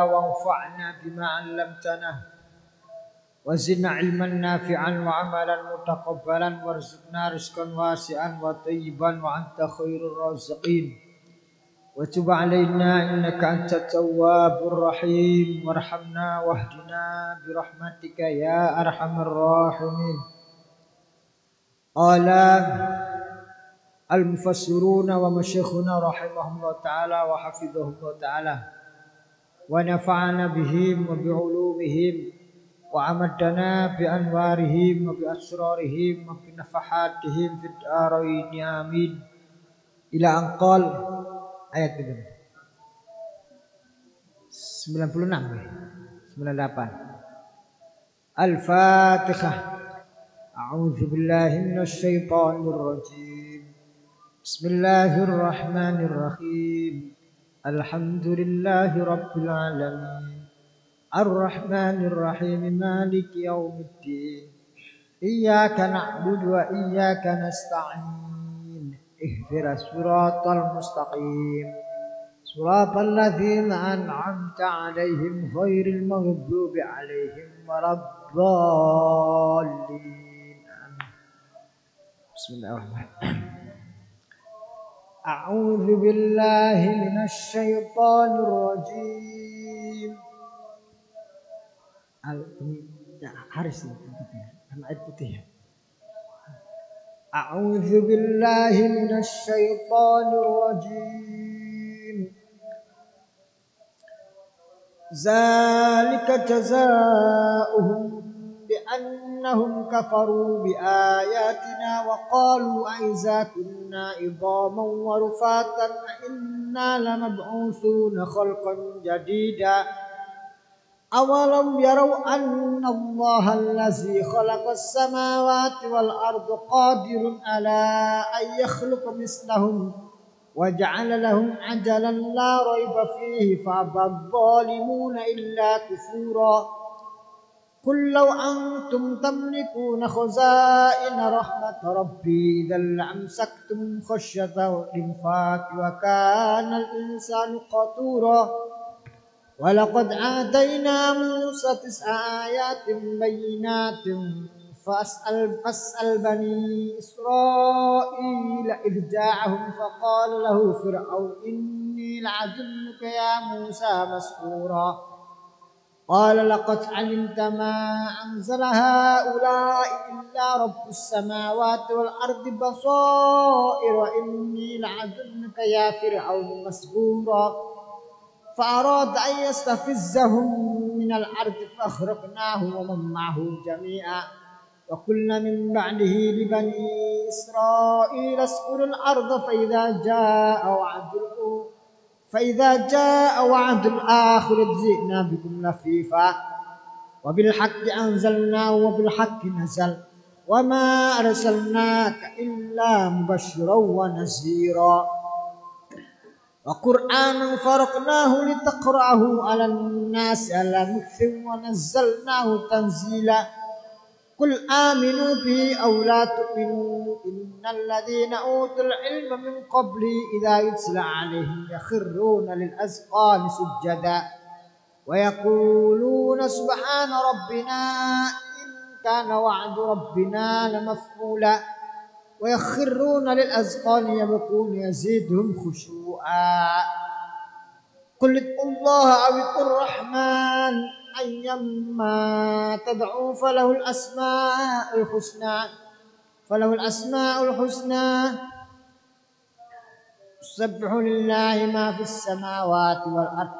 وانفعنا بما علمتنا وزدنا علما نافعا وعملا متقبلا وارزقنا رزقا واسعا وطيبا وأنت خير الرازقين وتب علينا إنك أنت التواب الرحيم وارحمنا واهدنا برحمتك يا أرحم الراحمين. قال المفسرون ومشايخنا رحمهم الله تعالى وحفظهم الله تعالى ونفعنا بهم وبعلومهم وأمدنا بأنوارهم وبأسرارهم وبنفحاتهم في الدارين آمين. إلى أن قال ayat itu 96 98 Al-Fatihah. A'udzu billahi minasy syaithanir rajim. Bismillahirrahmanirrahim. Alhamdulillahi rabbil alamin. Ar-Rahmanir Rahim. Maliki yaumiddin. Iyyaka na'budu wa iyyaka nasta'in. Ihdinas siratal mustaqim. Siratal ladzina an'amta 'alaihim ghairil maghdubi 'alaihim waladdallin. Bismillahirrahmanirrahim. A'udzu billahi minasy syaithanir rajim. Haris sama ayat putih. A'udzu billahi minasy syaithanir rajim. Zalika jazaohum bi'annahum kafaru biayatina wa qalu aiza kunna idhaman wa rufatan inna lamab'utsuna khalqan jadida. Awalam yarau anna Allah allazi khalaqas samawati wal arda qadirun ala an yakhluqa mislahum wa ja'ala lahum ajalan la rayba fihi fa'abad zalimuna illa kufura. Qul law antum tamlikuna khazaina rahmat rabbi idzal amsaktum khasyata al-infaq wa kana al-insanu qatura. ولقد آتينا موسى 9 آيات بينات فاسأل بني إسرائيل إذ جاءهم فقال له فرعون إني لأظنك يا موسى مسحورا. قال لقد علمت ما أنزل هؤلاء إلا رب السماوات والأرض بصائر وإني لأظنك يا فرعون مسحورا. فأراد أن يستفزهم من الأرض فأغرقناه ومن معه جميعا. وقلنا من بعده لبني إسرائيل اسكنوا الأرض فإذا جاء وعد الآخرة جئنا بكم لفيفا وبالحق أنزلناه وبالحق نزل وما أرسلناك إلا مبشرا ونذيرا. وقرآنا فرقناه لتقرأه على الناس على مكث ونزلناه تنزيلا. قل آمنوا به أو لا تؤمنوا إن الذين أوتوا العلم من قبله إذا يتلى عليهم يخرون للأذقان سجدا ويقولون سبحان ربنا إن كان وعد ربنا لمفعولا ويخرون للأذقان يبكون يزيدهم خشوعا. قل ادعوا الله أو ادعوا الرحمن أيما تدعوا فله الأسماء الحسنى يسبح لله ما في السماوات والأرض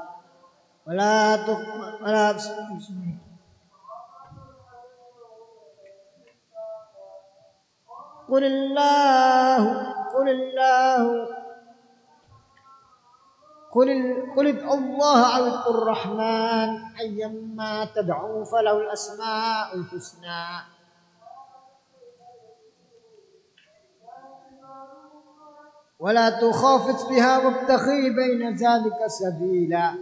قل ادعوا الله أو ادعوا الرحمن أيما تدعوا فله الأسماء الحسنى ولا تخافت بها وابتغي بين ذلك سبيلا.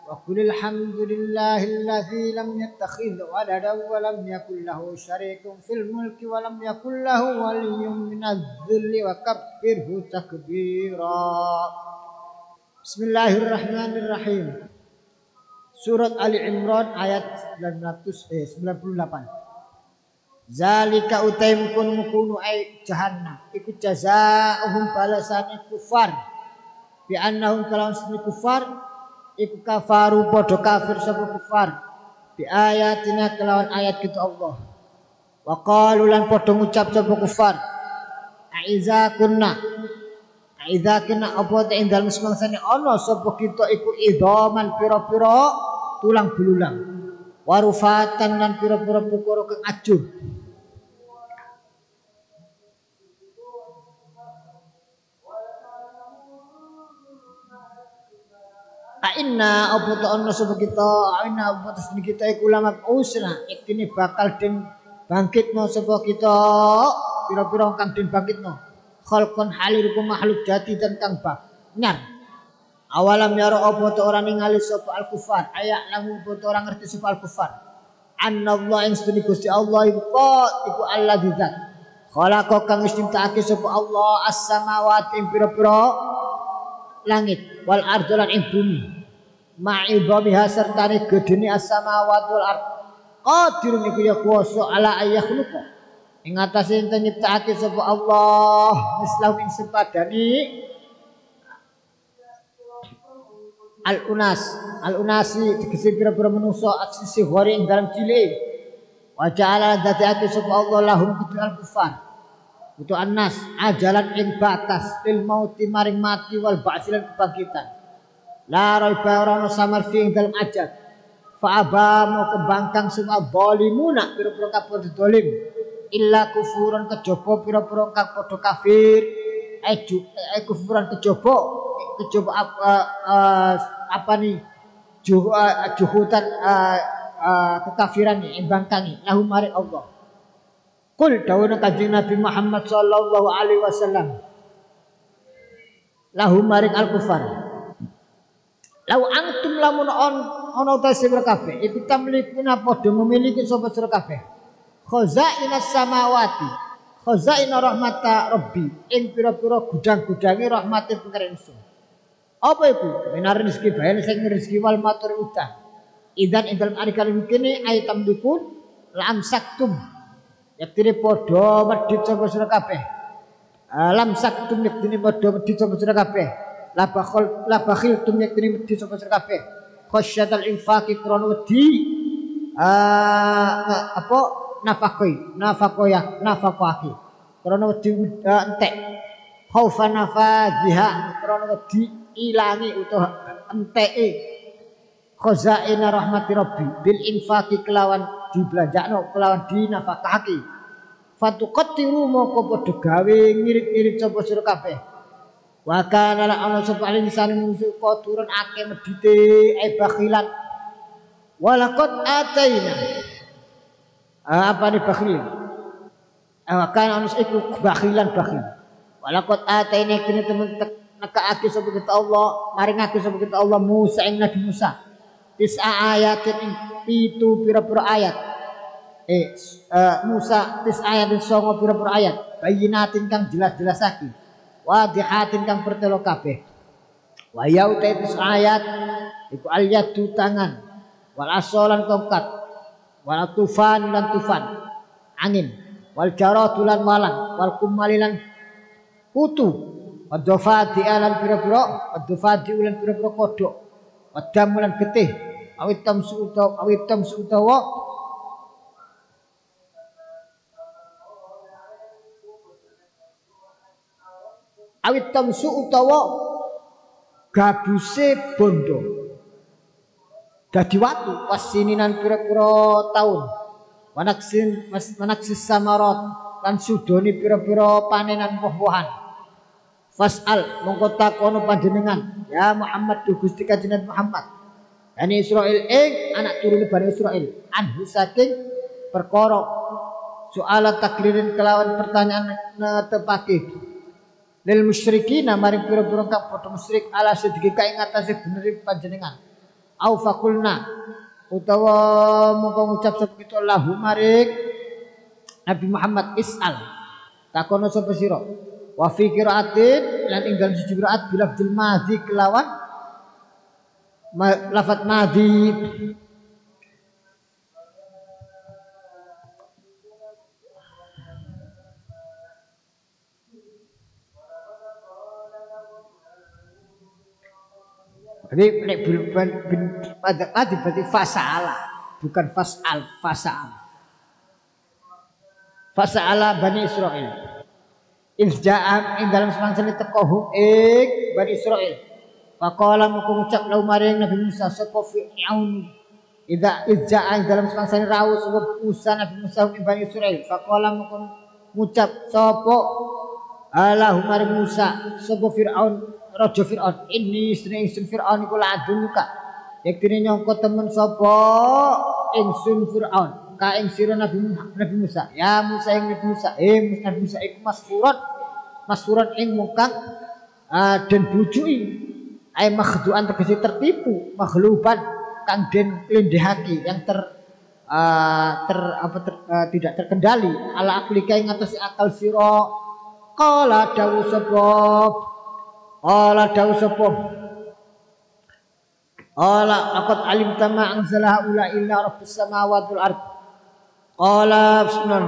وقل الحمد لله الذي لم يتخذ ولدا ولم يكن له شريك في الملك ولم يكن له ولي من الذل وكبره تكبيرا. Bismillahirrahmanirrahim. Surat Ali Imran ayat 98. Zalika utaim kun mukunu ay jahannam iku jazaohum balasane kufar bi annahum kalawan sini kufar iku kafaru padha kafir sapa kufar bi ayatina kelawan ayat kita Allah wa qalu lan padha ngucap sapa kufar aiza kunna apa ta ing dalem semangsane ana sapa kita iku idoman pira-pira tulang belulang warufatan lan pira-pira perkara kang ajuh inna apa ta ana sapa kita inna apa ta kita iku lama usna iktine bakal den bangkitno sapa kita pira-pira kang den bangkitno khalqan halirku makhluk jati dan kang nyar awalam yaro apa ta ora ningali sapa al kufar ayak lamu apa ta ora ngerti sapa al kufar annallahu ing sedene Gusti Allah iku Allah dzat khalaqa kang wis ciptakake sapa Allah as-samawati pira-pira langit wal ardolan ing bumi ma'idhamiha sertane gedene as-samawati wal ard qadirun iku ya kuwasa ala ayakhluqa ing atase enten nyiptakake sapa Allah mislahu ing sepadani al-unasi tegese pira-pira manungsa aksisi hore ing dalam cilik wa ja'ala dzatake sapa Allah lahum kudu al-kufar kudu annas ajalan ing batas lil mauti maring mati wal ba'silan kebangkitan la raiba ora ono samar fi ing dalem ajal fa abamu kebangkang semua zalimuna pira-pira kabeh zalim illa kufuran kejaba pira-pira kang padha kafir kufuran kejaba apa nih juhutan kekafiran ing bangkangi lahum maring Allah kul dawuh Kanjeng Nabi Muhammad sallallahu alaihi wasallam lahum maring al-kufar lau antum lamun ono ta sira kabeh iku tamlikuna padha memiliki sapa sira kabeh khazainas samawati khazaina rahmata rabbi ing pira-pira gudang-gudange rahmate pengiran ingsun apa iku minar rezeki bae sing rezeki wal matur utang idan ing dalem arikal mungkine aitam dikun lam saktum yaktine padha medhit sapa sira kabeh lam saktum yaktine padha medhit sapa sira kabeh la bakhil tum yaktine medhit sapa sira kabeh khasyatal infaqi krana wedi apa nafaqoyah krana wedi entek khaufa nafadhiha krana wedi ilangi utawa enteke khazaina rahmati rabbi bil infaqi kelawan dibelanjakno kelawan dinafakake fatuqattiru moko padha gawe ngirit-ngirit sapa sira kabeh wa kana la ana sapa insan musuh turun ake medite bakhilan walaqad ataina apa ni bakhil kan ana iku bakhilan bakhil walaqad ataina kene temen nekaake sapa kita Allah maringake sapa kita Allah Musa ing Nabi Musa tis'a ayatin ing pitu pira-pira ayat Musa ayatin songo pira-pira ayat bayinatin kang jelas-jelasake wadihatin kang pertelo kabeh wa yauta ayat iku al-yadu tangan wal asolan tongkat wal tufan lan tufan angin wal jaratulan malang wal kumalilan kutu wadofati alan pira-pira wadofati ulan pira-pira kodhok wadam ulan getih awit tamsu utawa awit tamsu utawa gabuse bondo dadi watu wasininan pira-pira taun manaksis samarot lan sudoni pira-pira panenan woh-wohan fasal mongko takono panjenengan ya Muhammad du Gusti Kanjeng Muhammad Bani Israil ing anak turune Bani Israil anhu saking perkara soal takririn kelawan pertanyaan netepake lil musyrikin maring pira-pira kang padha musyrik ala sediki ka ing atase bener panjenengan au fakulna utawa mongko ngucap sapa kita lahu maring Nabi Muhammad is'al takono sapa sira wa fi qiraatin lan ing dalem siji qiraat bilafdil madzi kelawan lafat madhi. Jadi pada tadi berarti fasala, bukan fasal, fasal. Fasala Bani Israil. Irja'am ing dalam semangsane tekohum Bani Israil. Faqala mengucap lau maring Nabi Musa sapa Fir'aun. Idza irja'a ing dalam semangsane rawuh sapa Musa Nabi Musa ing Bani Israil. Faqala mengucap sapa Allahu maring Musa sapa Fir'aun. Raja Fir'aun ini istri ingsun Fir'aun iku ladunuka yektine nyangka temen sapa ingsun Fir'aun ka ing sira Nabi Musa ya Musa ing Nabi Musa Nabi Musa iku masfuran ing mukang den bujui ai makhduan tegese tertipu maghluban kang den klendhehake yang tidak terkendali ala aklika ing atase akal sira qala dawu sapa Allah dawu sapa Allah laqad alimta ma anzala ula illa rabbus samawati wal ard Allah bismillah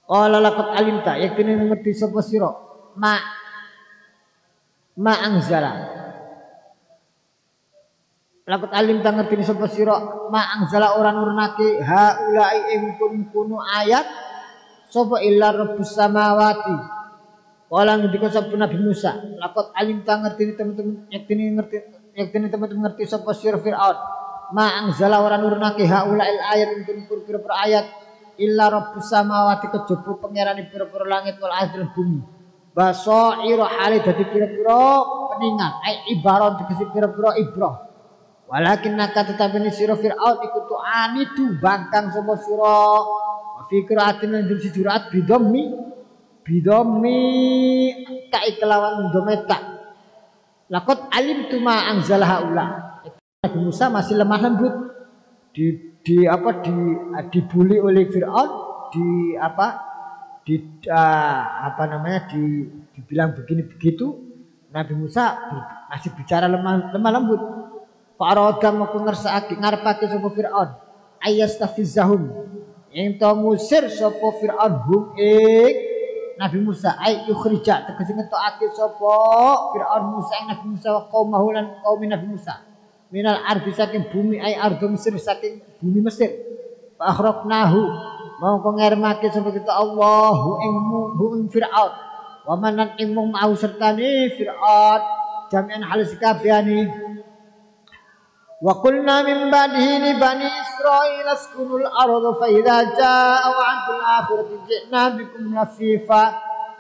Allah laqad alimta yaktine ngerti sapa sira ma anzala laqad alimta ngerti sapa sira ma anzala ora nurnake haula ing kun ayat sapa illa rabbus samawati Walang dikon sapa Nabi Musa, lakot alim ta ngerti teman-teman yaktini teman-teman ngerti sapa sira Firaun. Ma anzala ora nurnake haula il ayat untuk pira-pira ayat illa rabbus samawati kejaba pangerane pira-pira langit wal ardi lan bumi. Basaira hale dadi pira-pira peningat, ai ibarat tegese pira-pira ibrah. Walakin naka tetapi sira Firaun iku anidu bangkang sapa sira. Fi qiraatin lan surat bidommi kai kelawan dometa lakot alim tuma anzala haula Nabi Musa masih lemah lembut dibuli oleh Firaun dibilang begini begitu Nabi Musa masih bicara lemah lembut faroda mau ngarepake sapa Firaun ayastafizahum ento ngusir sapa Firaun hum Nabi Musa ay yukhrija tegese ngetokake sapa Firaun Musa ing Nabi Musa wa qaumahu lan kaum Nabi Musa minal ardi saking bumi ay ardu Mesir saking bumi Mesir fa akhraqnahu mongko ngermake sapa kita Allahu ing Firaun wa manan ing mung mau sertane Firaun jami'an halis kabehane wa qulna min ba'dihi li bani Israil askunul arda fa idza jaa wa'dul akhirati ji'na bikum lafifa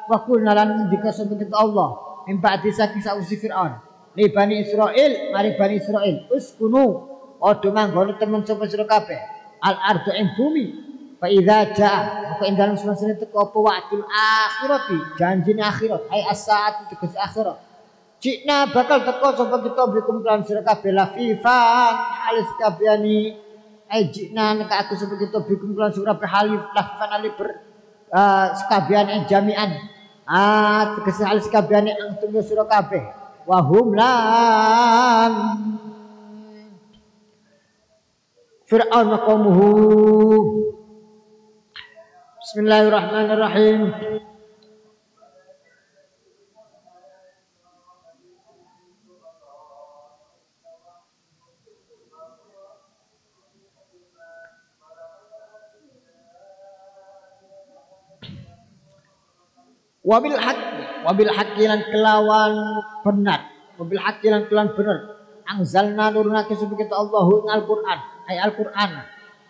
wa qulna lan dikasab kita Allah min ba'di saking sausi Firaun li bani Israil mari bani Israil uskunu odo manggon temen sapa sira kabeh al arda ing bumi fa idza jaa maka ing dalem semasa teko apa wa'dul akhirati janjine akhirat ai as-saat tegese akhirat Cikna bakal teko sapa kita bikum lan sira kabeh lafifan halis kabehani cikna nek aku sapa kita bikum lan sira kabeh halif lafifan alif sekabian jami'an tegese halis kabehani antum sira kabeh wa hum lan Fir'aun wa qaumuhu Bismillahirrahmanirrahim wabil haqqi lan kelawan benar wabil haqqi lan kelawan bener angzalna nurunake sapa kita Allahu al-Qur'an ay al-Qur'an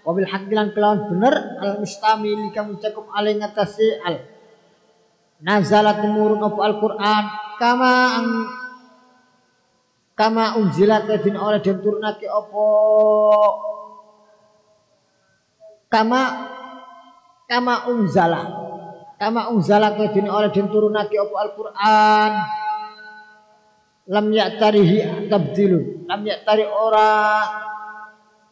wabil haqqi lan kelawan bener al-mustamil kamu cakup ale ngatasi al nazalat nurun apa al-Qur'an kama unzilat din oleh den turunake apa kama unzala kedene oleh den turunake apa Al-Qur'an lam ya'tarihi tabdilun lam ya'tari ora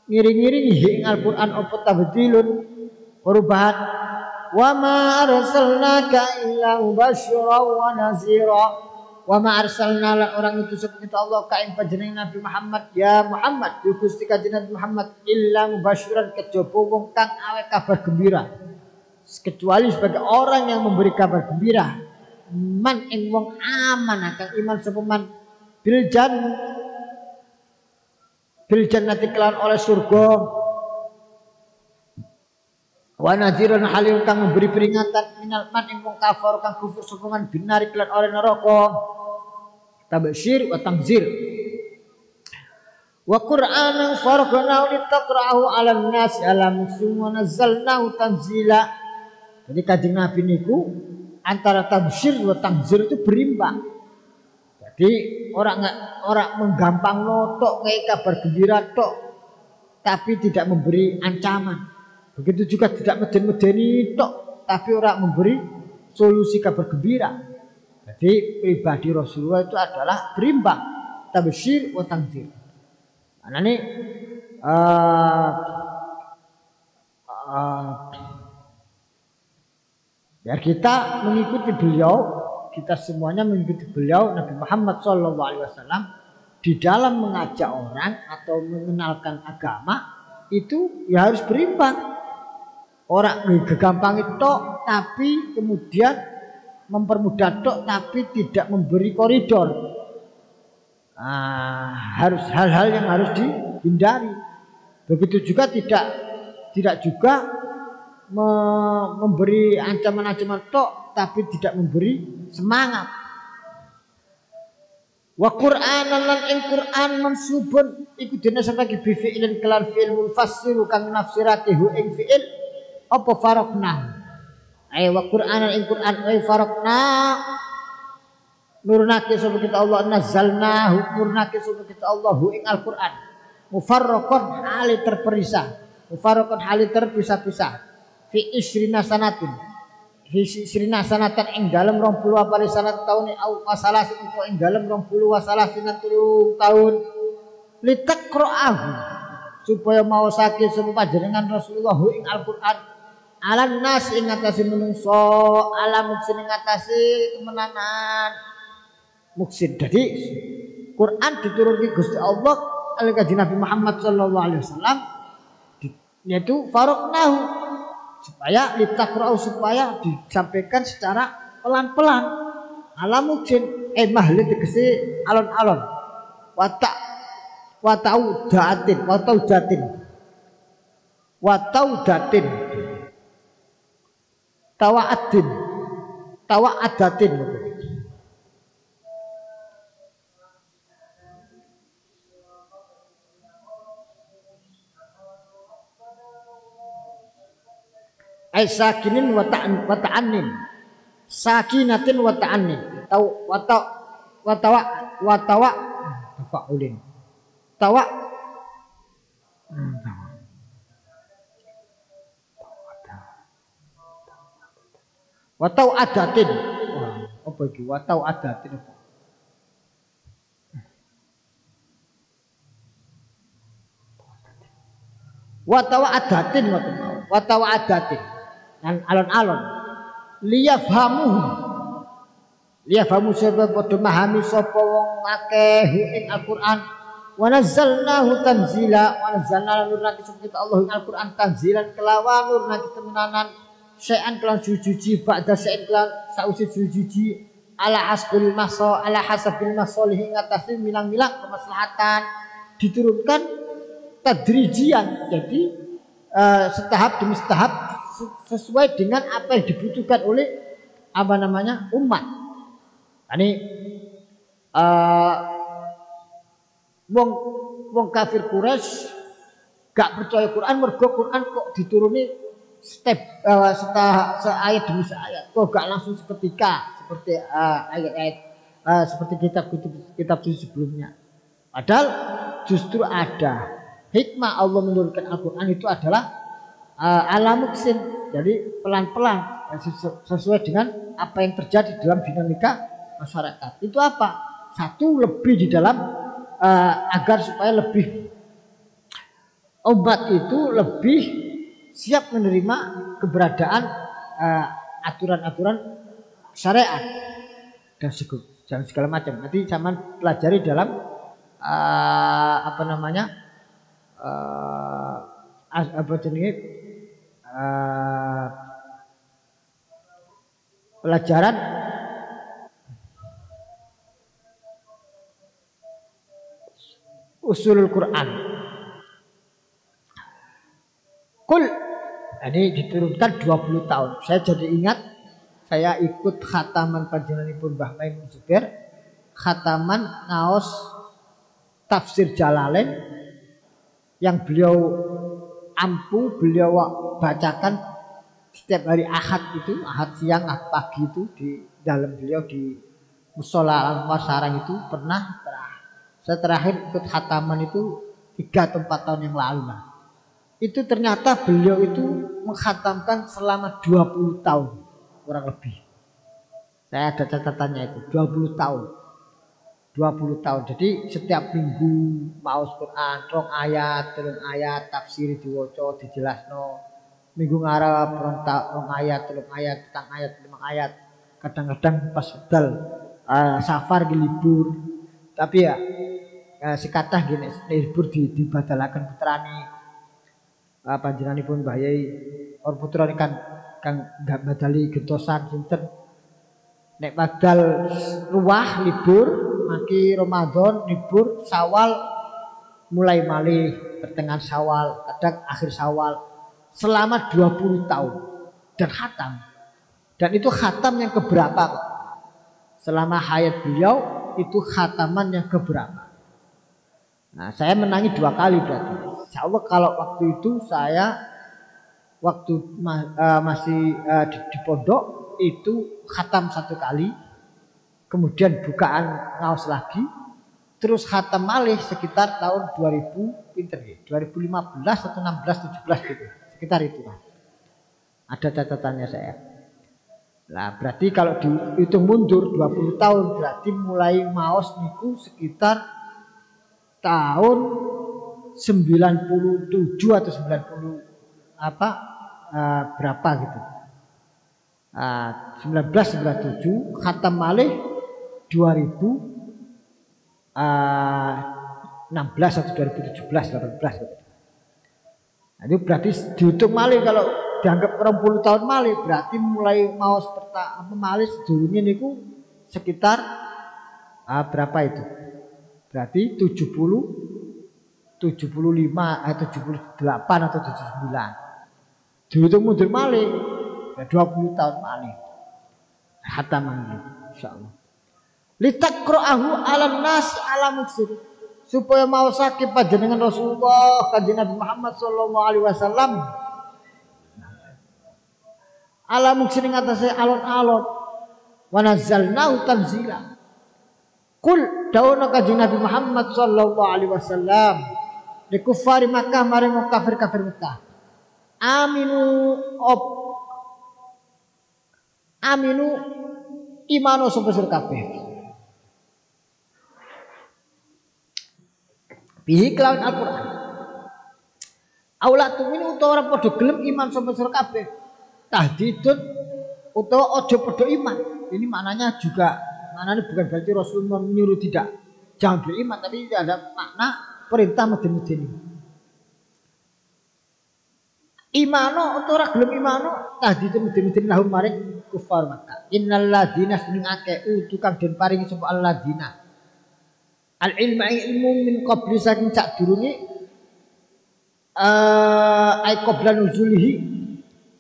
ngiring-ngiringi ing Al-Qur'an apa tabdilun perubahan wa ma arsalnaka illa mubasysyiran wa nazira Wa ma arsalna lan orang itu seperti Allah ka ing panjenengan Nabi Muhammad ya Muhammad Gusti kanjeng Nabi Muhammad illa mubasyiran kejaba wong kang awe kabar gembira kecuali sebagai orang yang memberi kabar gembira man ing wong aman akan iman sapa man bil jannati kelan oleh surga wa nadhiran halil kang memberi peringatan minal man ing wong kafir kang kufur sapa man binari kelan oleh neraka tabsyir wa tanzir wa qur'anan farqnahu litaqra'ahu 'alan nas 'ala muksin wa nazzalnahu tanzila. Jadi kanjeng Nabi niku antara tabsyir wa tanzir itu berimbang. Jadi orang menggampang tok kayak kabar gembira tok tapi tidak memberi ancaman. Begitu juga tidak meden-medeni tok tapi orang memberi solusi kabar gembira. Jadi pribadi Rasulullah itu adalah berimbang tabsyir wa tanzir. Nah ini biar kita mengikuti beliau, kita semuanya mengikuti beliau Nabi Muhammad SAW di dalam mengajak orang atau mengenalkan agama itu ya harus berimbang. Orang gampang itu tapi kemudian mempermudah tok tapi tidak memberi koridor. Harus hal-hal yang harus dihindari. Begitu juga tidak juga memberi ancaman-ancaman tok tapi tidak memberi semangat. Wa Qur'anan lan ing Qur'an mansubun iku dene sebagai bi fi'ilin kelan fi'il mufassir kang nafsirake hu ing fi'il apa faraqna. Wa Qur'anan ing Qur'an faraqna nurnake sapa kita Allah nazzalnahu nurnake sapa kita Allah ing Al-Qur'an mufarraqan hali terpisah mufarraqan hali terpisah-pisah fi isrina sanatin fi isrina sanatan ing dalem 20 apa sanat taun au wasalasin itu ing dalem 20 wasalasin 3 tahun litaqra'ahu supaya mau sakit sapa panjenengan Rasulullah ing Al-Qur'an alan nas ing atase menungso alam ing atase kemenanan muksin. Jadi Quran diturunkan Gusti Allah oleh kanjeng Nabi Muhammad SAW yaitu faraqnahu supaya litaqra'u supaya disampaikan secara pelan-pelan ala muksin mahli tegese alon-alon wataudatin tawa'adatin ay sakinin wa ta'annin sakinatin wa ta'annin tafaulin adatin apa iki adatin adatin dan alon-alon liyafhamu sapa padha memahami sapa wong akeh ing Al-Qur'an wa nazzalnahu tanzila wa nazzalna nurna kita Allah ing Al-Qur'an tanzilan kelawan nurna temenanan syai'an kelan sujuji ba'da syai'in kelan sausi sujuji ala hasabil masalih ing atase milang-milang kemaslahatan diturunkan tadrijian jadi setahap demi setahap sesuai dengan apa yang dibutuhkan oleh umat. Ini wong kafir Quraisy gak percaya Quran mergo Quran kok dituruni step seayat demi seayat kok gak langsung seketika seperti ayat-ayat seperti kitab sebelumnya. Padahal justru ada hikmah Allah menurunkan Al-Quran itu adalah ala muksin, jadi pelan-pelan sesuai dengan apa yang terjadi dalam dinamika masyarakat. Itu apa? Satu, lebih di dalam agar supaya lebih umat itu lebih siap menerima keberadaan aturan-aturan syariat dan jangan segala macam. Nanti zaman pelajari dalam apa namanya apa jenenge pelajaran usulul Quran. Kul ini diturunkan 20 tahun. Saya jadi ingat saya ikut khataman panjenenganipun Mbah Maimun Zubair, khataman ngaos tafsir Jalalain yang beliau ampu, beliau bacakan setiap hari Ahad itu, Ahad siang, Ahad pagi itu di dalam beliau di Musola Al-Anwar Sarang itu pernah. Saya terakhir ikut khataman itu 3 atau 4 tahun yang lalu lah. Itu ternyata beliau itu menghatamkan selama 20 tahun kurang lebih. Saya ada catatannya itu 20 tahun. 20 tahun. Jadi setiap minggu maos Quran, 2 ayat, 3 ayat, tafsir diwaca, dijelasno. Minggu ngarep 2 ayat, 3 ayat, 4 ayat, 5 ayat. Kadang-kadang pas bedal safar di libur. Tapi ya sekatah gini libur dibadalaken putrane. Panjenenganipun Mbah Yai or putrane kan enggak badali gentosan sinten. Nek badal ruwah libur maki Ramadan libur Syawal mulai malih pertengahan Syawal, kadang akhir Syawal selama 20 tahun dan khatam. Dan itu khatam yang keberapa? Selama hayat beliau itu khataman yang keberapa? Nah, saya menangi 2 kali berarti. Insya Allah kalau waktu itu saya waktu masih di pondok itu khatam 1 kali, kemudian bukaan ngaos lagi, terus khatam malih sekitar tahun 2000 pinter ya, 2015 atau 16 17 gitu, sekitar itu lah. Ada catatannya saya. Nah, berarti kalau dihitung mundur 20 tahun berarti mulai maos niku sekitar tahun 97 atau 90 berapa gitu. 1997 khatam malih 2016 atau 2017 18 gitu. Nah, itu berarti dihitung malih kalau dianggap 20 tahun malih berarti mulai maos malih sedurunge niku sekitar berapa itu? Berarti 70 75 atau 78 atau 79. Dihitung mundur malih ya 20 tahun malih. Khataman insyaallah. Litaqra'ahu 'alan nas 'ala muksir. Supaya maosake panjenengan Rasulullah Kanjeng Nabi Muhammad sallallahu alaihi wasallam ala muksir ing atase alon-alon wa nazzalnahu tanzila. Kul dauna Kanjeng Nabi Muhammad sallallahu alaihi wasallam li kuffari Makkah maring kafir-kafir Makkah. Aminu imano sapa kabeh. Bihi kelawan Al-Qur'an. Aula tu'minu utawa ora padha gelem iman sapa kabeh. Tahdidun utawa aja padha iman. Ini maknanya bukan berarti Rasulullah menyuruh tidak jangan beriman, tapi ada makna perintah medeni-medeni. Imano utawa ora gelem imano tahdidun medeni-medeni lahum maring kufar Makkah. Innal ladina sing akeh tukang den paringi sapa alladina al-ilma ilmu min qabli saking sak durunge ay qabla nuzulihi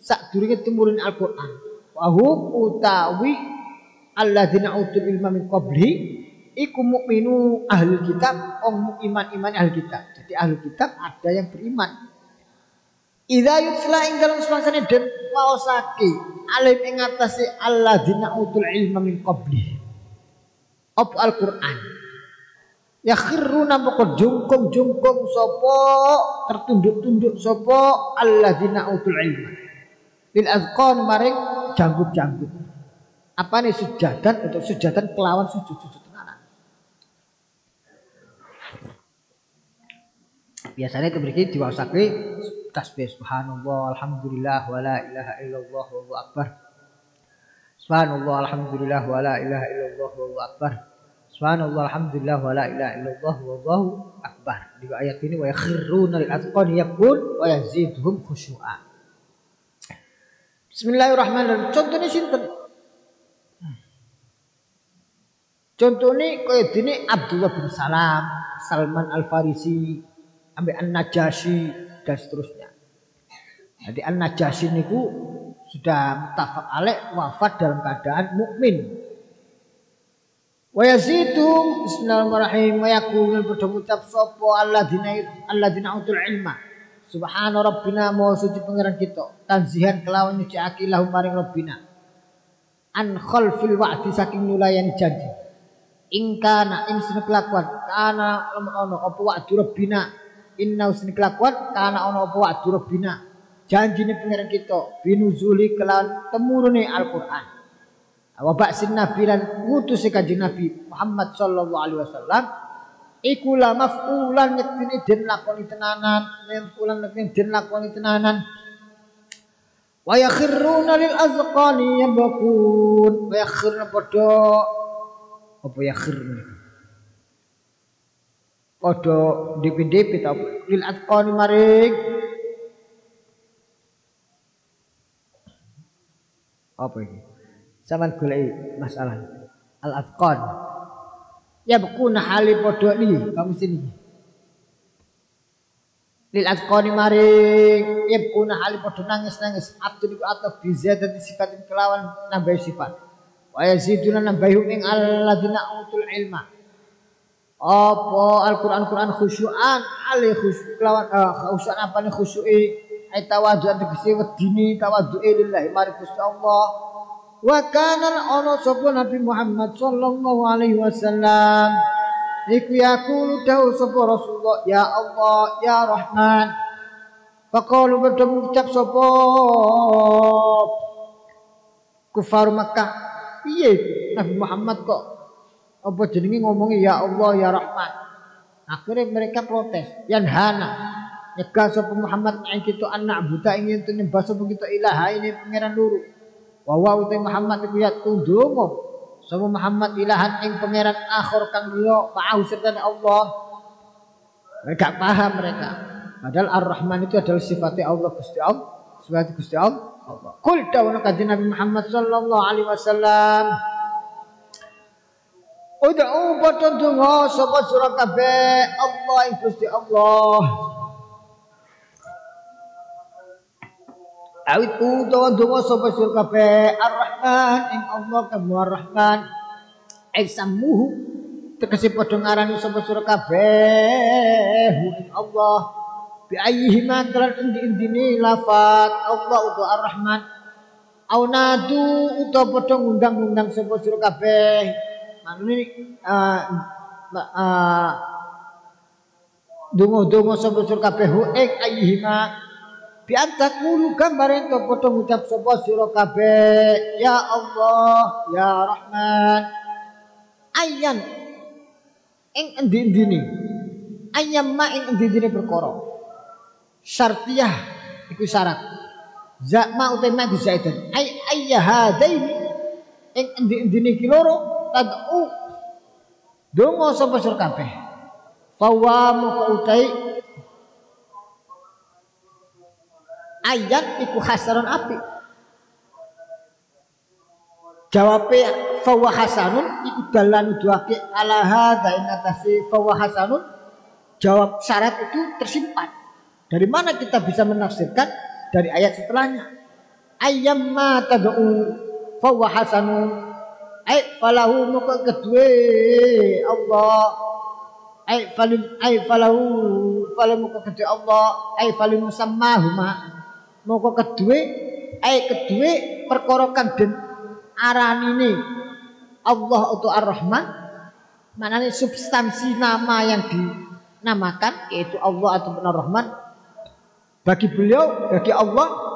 sak durunge tumurun Al-Qur'an. Wa hum utawi alladzina utul ilma min qabli iku mukminu ahli kitab, iman ahli kitab. Jadi ahli kitab ada yang beriman. Idza yutla ing dalem semangsane den waosake alim ing atase alladzina utul ilma min qabli Al-Qur'an. Ya khiruna pokok jungkung sopo tertunduk-tunduk sopo alladzina utul ilma lil azqan maring janggut-janggut. Apa nih sujadan untuk sujadan kelawan sujud-sujud tenanan. Biasanya itu beri diwasake tasbih subhanallah alhamdulillah wala ilaha illallah wallahu akbar. Subhanallah alhamdulillah wa la ilaha illallah wallahu akbar. Subhanallah alhamdulillah wa la ilaha illallah wallahu akbar. Di ayat ini wa yakhruna lil azqani yaqul wa yazidhum khusyu'a. Bismillahirrahmanirrahim. Contohnya sinten? Contohnya kaya dene Abdullah bin Salam, Salman Al-Farisi, ambek An-Najasyi dan seterusnya. Jadi An-Najasyi niku sudah muttafaq alaih wafat dalam keadaan mukmin. Wa yazidum bismillahirrahmanirrahim wa yaqulu berdemucap sapa alladzina utul ilma. Subhana rabbina maha suci pangeran kita. Tanzihan kelawan nyucikake lahum maring rabbina. An khalfil wa'di saking nulayani janji. Ingkana ing sine kelakuan kana ono apa wa'du rabbina. Inna usine kelakuan kana ono apa wa'du rabbina. Janjine pangeran kita binuzuli kelawan temurune Al-Qur'an. Wa ba'sin nabi lan ngutus kanjeng Nabi Muhammad sallallahu alaihi wasallam iku la maf'ulan yektine den lakoni tenanan, maf'ulan yektine den lakoni tenanan. Wa yakhruna lil azqani yabqun. Wa yakhruna padha apa yakhruna? Padha dipindhipit apa lil azqani maring apa iki? Saman goleki masalah al-azqan. Ya bekuna hali padha iki kamu sini. Lil azqani maring ya bekuna hali padha nangis-nangis abdul iku atau bizadati sifatin kelawan nambah sifat. Wa yaziduna nambahum ing alladzina utul ilma. Apa Al-Qur'an khusyu'an ali khusyuk kelawan khusyu'an apane khusyu'i ai tawadhu tegese wedine tawadhu'e lillahi maring Gusti Allah. Wa kana ana sapa Nabi Muhammad sallallahu alaihi wasallam iku yaqulu dawu sapa Rasulullah ya Allah ya Rahman. Faqalu bertemu ucap sapa kufar Makkah piye Nabi Muhammad kok apa jenenge ngomongi ya Allah ya Rahman. Akhirnya mereka protes yanhana nyegah sapa Muhammad ing kita anak buta ingin nyembah sapa kita ilaha ini pangeran loro. Wa wa uti Muhammad iku ya tundungo sapa Muhammad ilahan ing pangeran akhir kang liya ma'ahu serta Allah. Mereka paham mereka. Padahal Ar-Rahman itu adalah sifatnya Allah Gusti Allah, sifat Gusti Allah. Qul dawana kanjeng Nabi Muhammad sallallahu alaihi wasallam. Ud'u padha donga sapa sira kabeh Allah ing Gusti Allah. Awit utawa donga sapa sira kabeh Ar-Rahman ing Allah kamu Ar-Rahman. Aisamuhu tegese padha ngarani sapa sira kabeh ing Allah. Bi ayyihima kalan endi-endine lafat Allah utawa Ar-Rahman. Au nadu utawa padha ngundang-undang sapa sira kabeh. Manune donga-donga sapa sira kabeh ing ayyihima biantakulu gambare to padha ngucap sapa sira kabeh ya Allah ya Rahman ayyan ing endi-endine ayyam ma ing endi-endine perkara syartiyah iku syarat zakma utama bizaidan ayya hadaini ing endi-endine iki loro tad'u donga sapa sira kabeh fawa moko utai ayat iku hasanun api jawabe fawa hasanun iku dalan duake ala hadza ing atase fawa hasanun jawab syarat itu tersimpan. Dari mana kita bisa menafsirkan? Dari ayat setelahnya ayyamma tad'u fawa hasanun ai falahu moko kedue Allah ai falahu moko kedue Allah ai falu musammahuma moko kedue ai kedue perkara kang den aranine Allah atau Ar-Rahman manane substansi nama yang dinamakan yaitu Allah atau Ar-Rahman bagi beliau bagi Allah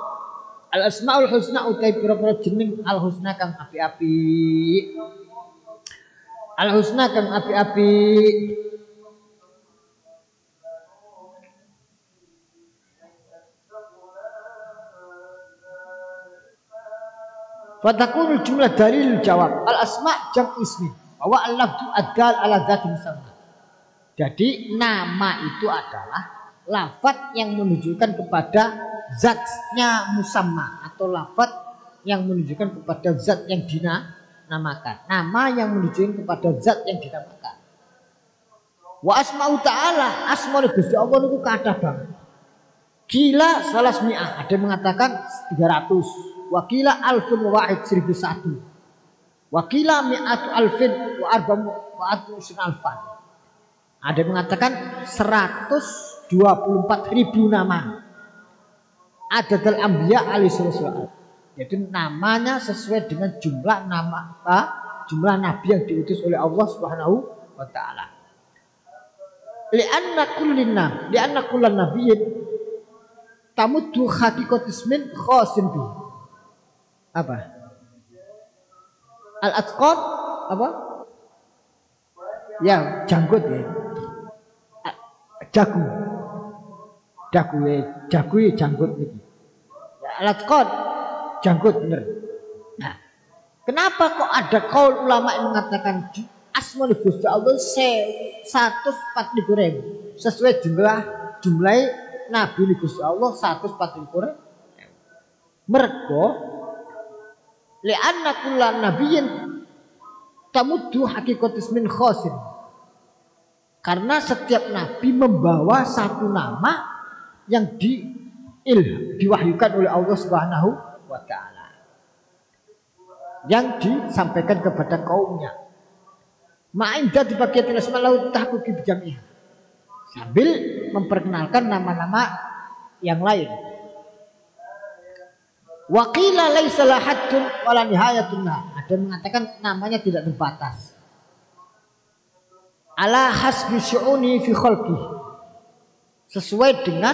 Al-Asmaul Husna utai pira-pira jeneng Al-Husna kang api-api. Al-Husna kang api-api. Fatakunul jumlah dalil jawab. Al asma jam ismi. Bahwa al-lafdu ad-dal ala dzati musamma. Jadi nama itu adalah lafaz yang menunjukkan kepada zatnya musamma atau lafaz yang menunjukkan kepada zat yang dinamakan. Nama yang menunjukkan kepada zat yang dinamakan. Wa asma'u ta'ala asma'ul Gusti Allah itu kathah banget. Gila salas mi'ah, ada yang mengatakan 300. Wakila alfun wa wahid 1001. Wakila mi'atu alfin wa arba'u alfan. Ada yang mengatakan 124.000 nama. Adadul anbiya alaihi salatu. Jadi namanya sesuai dengan jumlah nama jumlah nabi yang diutus oleh Allah Subhanahu wa taala. Li'anna kullan nabiyyin tamuddu haqiqat ismin khasin bi. Apa? Al-atqan apa? Ya, janggut ya. Jagu ya janggut niki. Ya, al-atqan janggut bener. Nah, kenapa kok ada kaul ulama yang mengatakan asmaul Gusti Allah 140.000 sesuai jumlah nabi Gusti Allah 140.000. Mergo li'anna kullan nabiyyin tamuddu haqiqatis min khasin. Karena setiap nabi membawa satu nama yang diwahyukan oleh Allah Subhanahu wa taala. Yang disampaikan kepada kaumnya. Ma'inda dibagiatil asma'ul tahqiqi bijami'ah. Sambil memperkenalkan nama-nama yang lain. Waqila laisa la haddun wala nihayatun. Ada yang mengatakan namanya tidak terbatas. Ala hasbi syu'uni fi khalqi. Sesuai dengan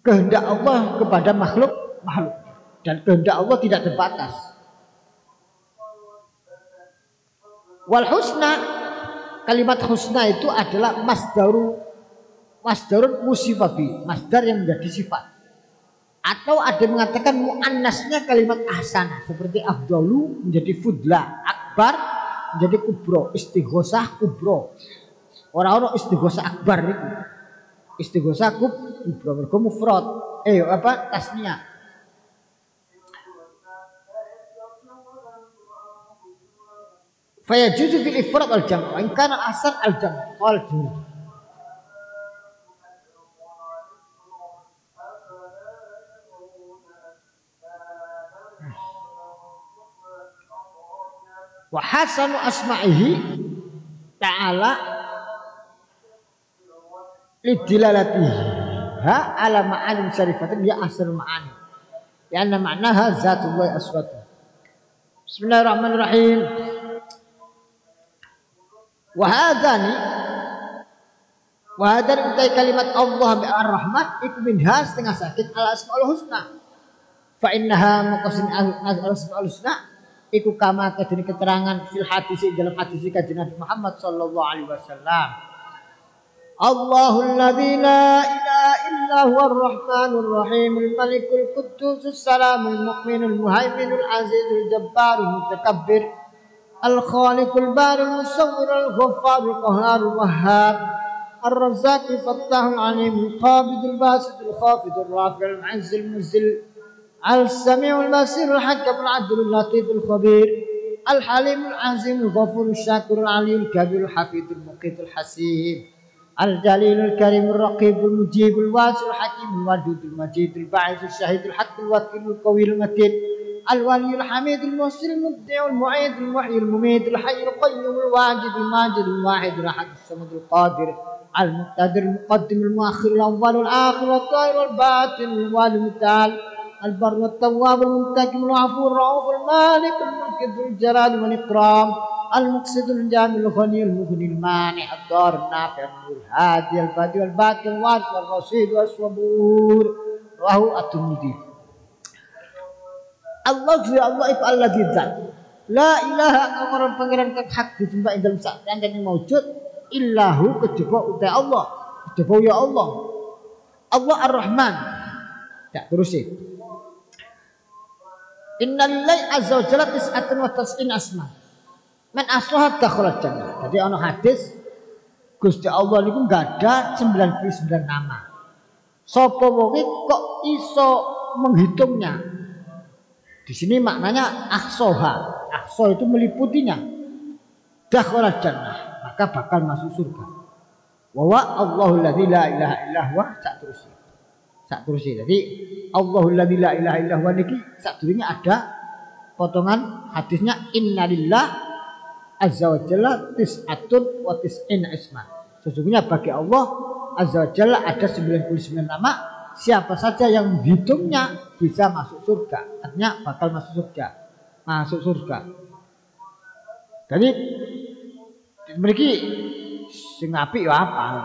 kehendak Allah kepada makhluk dan kehendak Allah tidak terbatas. Wal husna, kalimat husna itu adalah masdarun musifabi, masdar yang menjadi sifat. Atau ada yang mengatakan muannasnya kalimat ahsana, seperti afdalu menjadi fudla, akbar menjadi kubro, istighosah kubro. Orang-orang istighosah akbar itu. Istighosah kubro, mergo mufrad. Tasniyah. Fayajuzu bil ifrad al jam', wa in kana asal al jam' wal jum'. Wa hasanu asma'ihi ta'ala lidilalatihi ala ma'anin syarifatin ya asal ma'ani ya anna ma'naha zatullah aswatu. Bismillahirrahmanirrahim. Wahadani utai kalimat Allah ar-Rahman iku minha setengah sakit al asmaul husna fa innaha muqasin al asmaul husna iku kama kadene keterangan fil hadis dalam hadis kanjeng Nabi Muhammad sallallahu alaihi wasallam. Allahul ladzi la ilaha illa huwar rahmanur rahim al malikul quddus salamul mu'minul muhaiminul azizul jabbarul mutakabbir الخالق البارئ المصور الغفار القهار الوهاب الرزاق الفتاح العليم القابض الباسط الخافض الرافع المعز المذل السميع البصير الحكم العدل اللطيف الخبير الحليم العظيم الغفور الشاكر العلي الكبير الحفيظ المقيت الحسيب الجليل الكريم الرقيب المجيب الواسع الحكيم الودود المجيد الباعث الشهيد الحق الوكيل القوي المتين الولي الحميد المحسن المبدع المعيد المحيي المميت الحي القيوم الواجد الماجد الواحد الاحد الصمد القادر المقتدر المقدم المؤخر الاول والاخر والظاهر والباطن الوالي المتعال البر والتواب المنتقم العفو الرؤوف المالك الملك ذو الجلال والاكرام المقصد الجامع الغني المغني المانع الضار النافع الهادي البادي والباقي الوارث والرشيد والصبور رواه الترمذي. Allah itu Allah dzat. La ilaha illallah pangeran kang hak disembah ing dalem sak kandhane maujud illahu kejaba uta Allah. Kejaba ya Allah. Allah Ar-Rahman. Tak terusin. Innalillahi azza wa jalla tis'atun wa tis'in asma. Man ahsaha dakhala jannah. Jadi ana hadis Gusti Allah niku enggak ada 99 nama. Sapa wonge kok iso menghitungnya? Di sini maknanya ahsaha. Ahsa itu meliputinya. Dakhala jannah, maka bakal masuk surga. Wa Allahul ladzi la ilaha illa huwa saterusé. Jadi Allahul ladzi la ilaha illa huwa niki sadurunge ada potongan hadisnya innalillah azza wa jalla tis'atun wa tis'in isma. Sesungguhnya bagi Allah azza wa jalla ada 99 nama. Siapa saja yang menghitungnya bisa masuk surga. Artinya bakal masuk surga. Jadi mriki sing apik ya apal.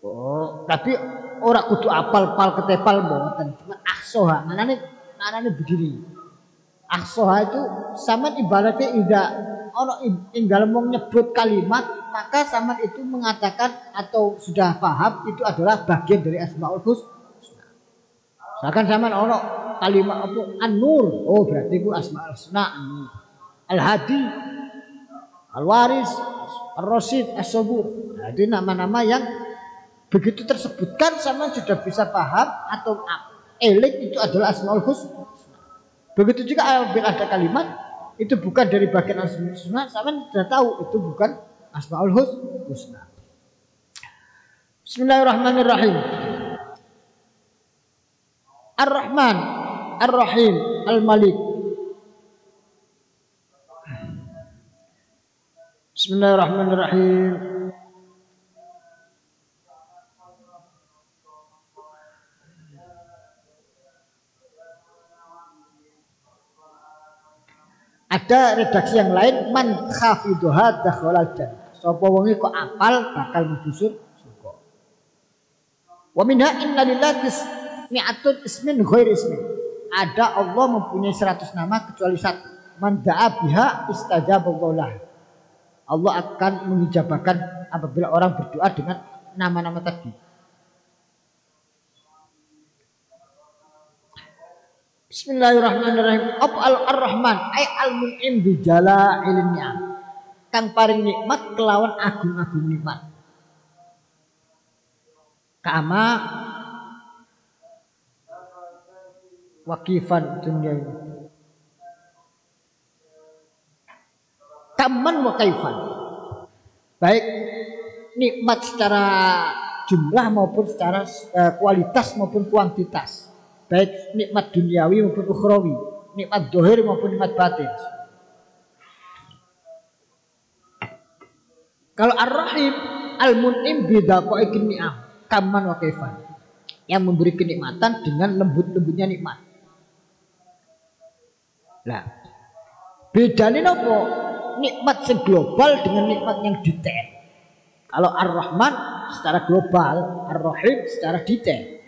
Oh, tapi ora kudu apal-pal ketepal mboten. Cuma ahsoha. Manane begini. Ahsoha itu sama ibaratnya tidak ono inggal mau nyebut kalimat, maka sama itu mengatakan atau sudah paham itu adalah bagian dari Asmaul Husna. Misalkan sama ono kalimat apa An-Nur, oh berarti itu Asmaul Husna. Al-Hadi, Al-Waris, Ar-Rasyid, As-Sabur. Nah, itu nama-nama yang begitu tersebutkan sama sudah bisa paham atau elik itu adalah Asmaul Husna. Begitu juga apabila ada kalimat itu bukan dari bagian Asmaul Husna, sama sudah tahu itu bukan Asmaul Husna. Bismillahirrahmanirrahim. Ar-Rahman, Ar-Rahim, Al-Malik. Bismillahirrahmanirrahim. Ada redaksi yang lain man khafidha dakhalal jannah. Sapa wonge kok apal bakal mlebu surga. Wa minha inna lillahi mi'atun ismin ghairi ismin. Ada Allah mempunyai 100 nama kecuali satu. Man da'a biha istajaballahu lah. Allah akan mengijabahkan apabila orang berdoa dengan nama-nama tadi. Bismillahirrahmanirrahim. Ar-Rahman ay al-mun'im bi jala'il ni'am. Kang paring nikmat kelawan agung-agung nikmat. Kama wakifan dunia. Kaman wa kaifan. Baik nikmat secara jumlah maupun secara kualitas maupun kuantitas. Baik nikmat duniawi maupun ukhrawi, nikmat dohir maupun nikmat batin. Kalau Ar-Rahim, Al-Mun'im bidaqaiqin ni'am, kaman wa kaifan. Yang memberi kenikmatan dengan lembut-lembutnya nikmat. Nah, bedanya apa? Nikmat yang global dengan nikmat yang detail. Kalau Ar-Rahman secara global, Ar-Rahim secara detail.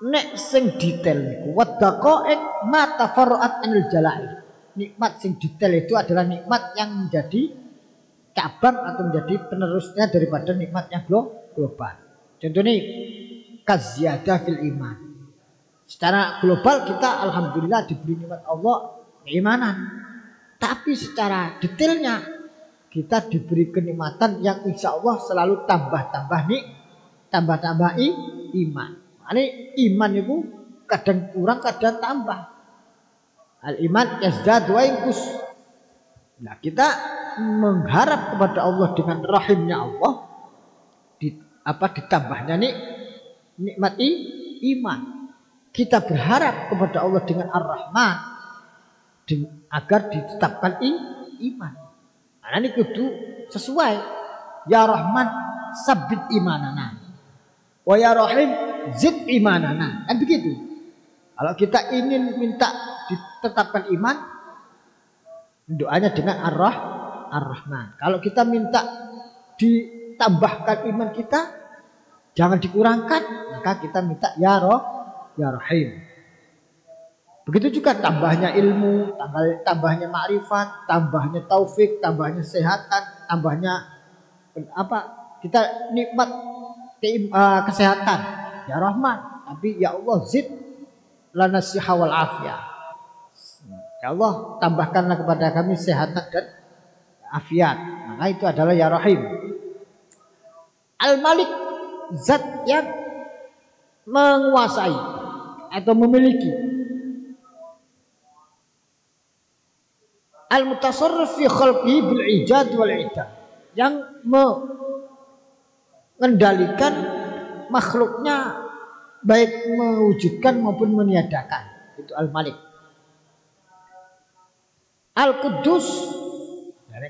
Nek sing detail niku wadaqaiq ma tafarru'at anil jalai. Nikmat sing detail itu adalah nikmat yang menjadi cabang atau menjadi penerusnya daripada nikmat yang global. Contohnya kaziyadah fil iman. Secara global kita alhamdulillah diberi nikmat Allah keimanan. Tapi secara detailnya kita diberi kenikmatan yang insya Allah selalu tambah-tambah iman. Ini iman itu kadang kurang, kadang tambah. Al-iman yazdadu wa yanqus. Nah, kita mengharap kepada Allah dengan rahimnya Allah ditambahnya nikmat iman. Kita berharap kepada Allah dengan Ar-Rahman agar ditetapkan iman. Nah, ini kudu sesuai. Ya Rahman sabit imanana. Wa ya Rahim zid imanana. Kan begitu. Kalau kita ingin minta ditetapkan iman, doanya dengan Ar-Rahman. Kalau kita minta ditambahkan iman kita, jangan dikurangkan, maka kita minta ya Rahim. Begitu juga tambahnya ilmu, tambahnya ma'rifat, tambahnya taufik, tambahnya kesehatan, tambahnya kita nikmat kesehatan. Ya Rahman, tapi ya Allah zid lana siha wal afiyah. Ya Allah, tambahkanlah kepada kami kesehatan dan afiat. Maka itu adalah ya Rahim. Al-Malik, zat yang menguasai atau memiliki. Al-Mutasarrif fi khalqihi bil ijad wal idam, yang mengendalikan makhluknya baik mewujudkan maupun meniadakan. Itu Al-Malik. Al-Quddus,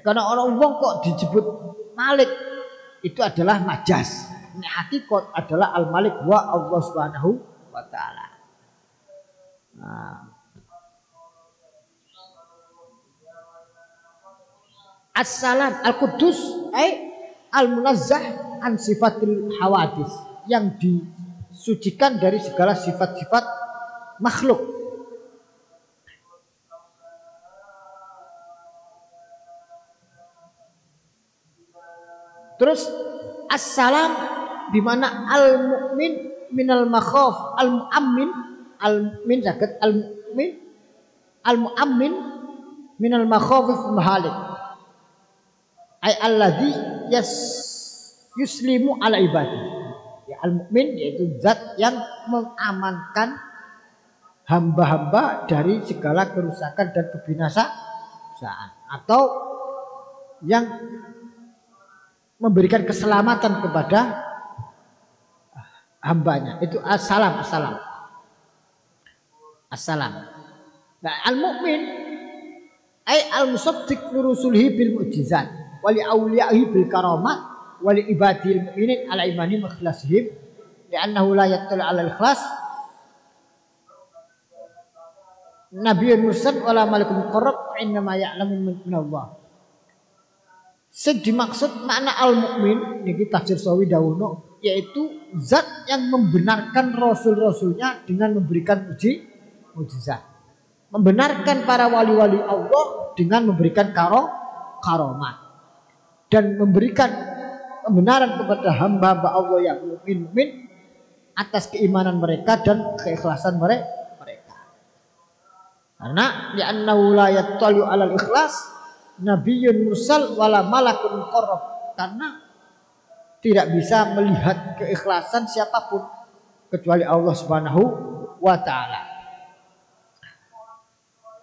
karena orang kok disebut Malik, itu adalah majas. Ini hakikat adalah Al-Malik wa Allah Subhanahu wa taala. As-Salam, Al-Quddus al-munazzah an sifatil hawadis, yang disucikan dari segala sifat-sifat makhluk. Terus as-salam dimana al-mu'min minal makhaf, al-mu'ammin, al-min zakat al-mu'min, al-mu'ammin minal makhawif mahalik, ay alladhi yuslimu ala ibadi. Ya, al-mu'min yaitu zat yang mengamankan hamba-hamba dari segala kerusakan dan kebinasaan, atau yang memberikan keselamatan kepada hambanya. Itu as-salam, as-salam, as-salam. Nah, al-mu'min ay al-musaddiq nurusulihi bil mu'jizat wali awliyahi bil karamat wali ibadil mu'minin ala imani makhlasihim li'annahu la yattali ala al-ikhlas nabiyyun mursal wala malikun muqarrab innama ya'lamu min Allah. Sing dimaksud makna al-mukmin niki tafsir Sawi dawuhna yaitu zat yang membenarkan rasul-rasulnya dengan memberikan mujizat. Membenarkan para wali-wali Allah dengan memberikan karomat. Dan memberikan pembenaran kepada hamba-hamba Allah yang mukmin atas keimanan mereka dan keikhlasan mereka. Karena li'annahu la yattali'u 'alal ikhlas nabiyyun mursal wala malakun muqarrab, karena tidak bisa melihat keikhlasan siapapun kecuali Allah Subhanahu wa taala,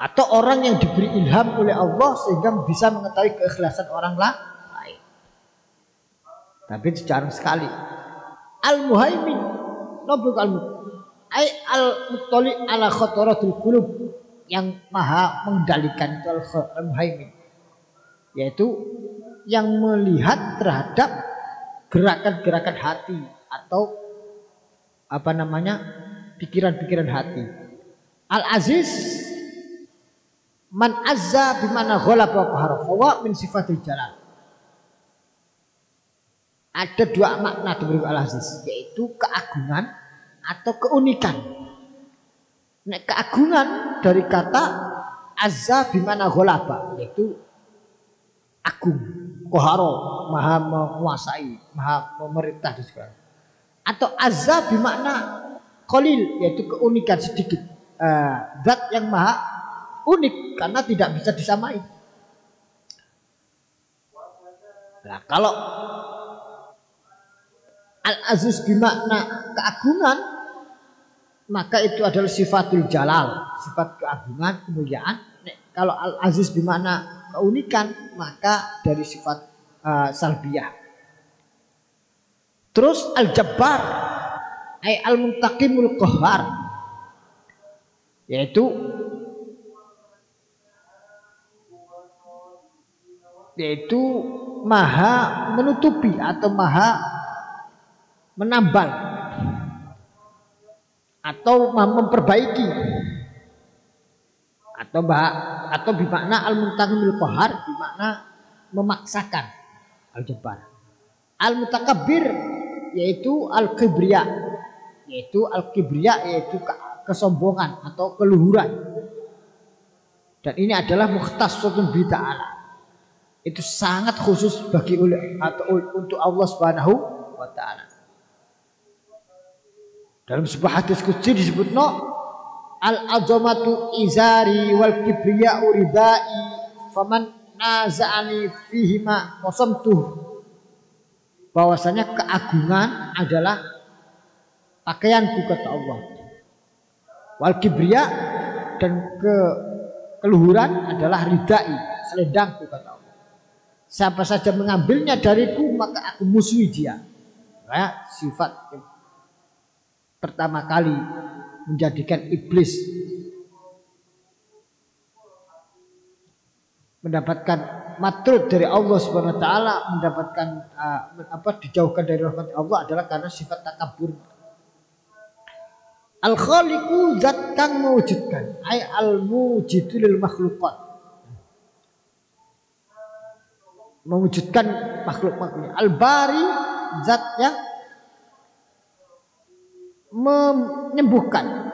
atau orang yang diberi ilham oleh Allah sehingga bisa mengetahui keikhlasan orang lain. Tapi itu jarang sekali. Al-Muhaimin, nobul ay al-muttali ala khataratul qulub, yang maha mengendalikan, itu al-Muhaimin, yaitu yang melihat terhadap gerakan-gerakan hati atau pikiran-pikiran hati. Al-Aziz man azza bimana ghalaba wa min sifatil jalal. Ada dua makna dari Al-Aziz, yaitu keagungan atau keunikan. Nah, keagungan dari kata azza bimana ghalaba, yaitu agung, koharo, maha menguasai, maha memerintah di segala. Atau azza bermakna qalil, yaitu keunikan sedikit, zat yang maha unik karena tidak bisa disamai. Nah, kalau al-aziz bermakna keagungan, maka itu adalah sifatul jalal, sifat keagungan, kemuliaan. Kalau al-aziz bermakna keunikan, maka dari sifat salbiyah. Terus al-jabbar ay al-muntaqimul qahhar, yaitu maha menutupi atau maha menambal atau memperbaiki, atau bermakna al-muntaqimul qahhar bermakna memaksakan, al-jabbar. Al-mutakabbir yaitu al-kibriya, yaitu kesombongan atau keluhuran. Dan ini adalah mukhtassatun bi ta'ala. Itu sangat khusus bagi untuk Allah Subhanahu wa taala. Dalam sebuah hadis qudsi disebut al-azamatu izari wal kibriya'u ridai faman naza'ani fihima qasamtuh. Bahwasanya keagungan adalah pakaianku kata Allah. Wal kibriya dan keluhuran adalah ridai, selendangku kata Allah. Siapa saja mengambilnya dariku maka aku musuhi dia. Ya, sifat yang pertama kali menjadikan iblis mendapatkan matrud dari Allah Subhanahu wa taala, mendapatkan dijauhkan dari rahmat Allah adalah karena sifat takabur. Al-khaliqu zat kang mewujudkan, ay al-mujidu lil makhluqat. Mewujudkan makhluk-makhluk. Al-bari zat yang menyembuhkan.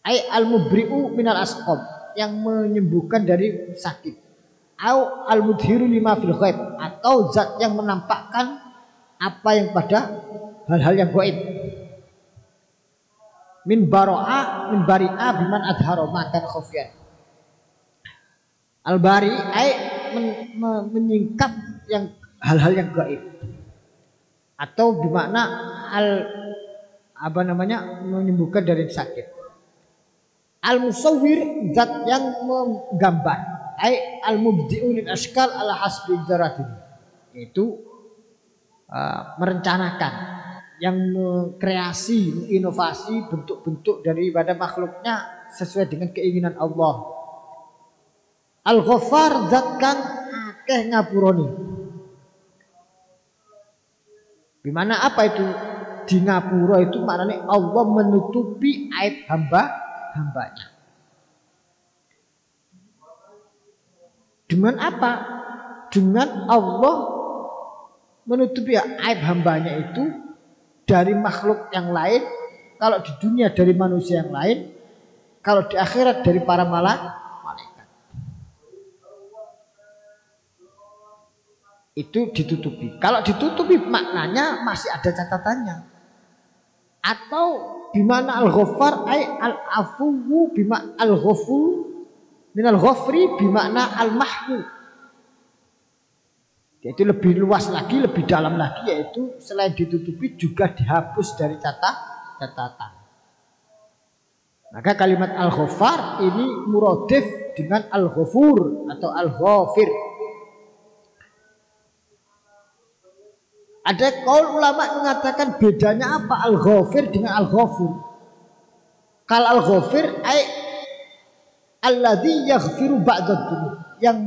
Ay al-mubri'u minal asqam, yang menyembuhkan dari sakit. Au al-mudhiru lima fil ghaib, atau zat yang menampakkan apa yang pada hal-hal yang gaib. Min bari'a biman adhara makan khafiyan. Al-bari ay menyingkap yang hal-hal yang gaib, atau bermakna menyembuhkan dari sakit. Al-musawwir zat yang menggambar, ay al-mubdi'u lil ashkal ala hasbi dzaratin, yaitu merencanakan, yang mengkreasi, menginovasi bentuk-bentuk daripada makhluknya sesuai dengan keinginan Allah. Al-Ghaffar zat kang akeh ngapuroni. Bimana apa itu? Di ngapura itu maknanya Allah menutupi aib hambanya. Dengan apa? Dengan Allah menutupi aib hambanya itu dari makhluk yang lain. Kalau di dunia dari manusia yang lain, kalau di akhirat dari para malaikat. Itu ditutupi. Kalau ditutupi maknanya masih ada catatannya. Atau bimana al-ghaffar ay al-afuwu bima al-ghafur minal ghafri bimakna al-mahwu. Yaitu lebih luas lagi, lebih dalam lagi, yaitu selain ditutupi juga dihapus dari catatan. Maka kalimat al-ghaffar ini muradif dengan al-ghafur atau al-ghafir. Ada kaul ulama mengatakan bedanya apa al-ghafir dengan al-ghafur. Kalau al-ghafir ay alladzi yaghfiru ba'dad dzunub, yang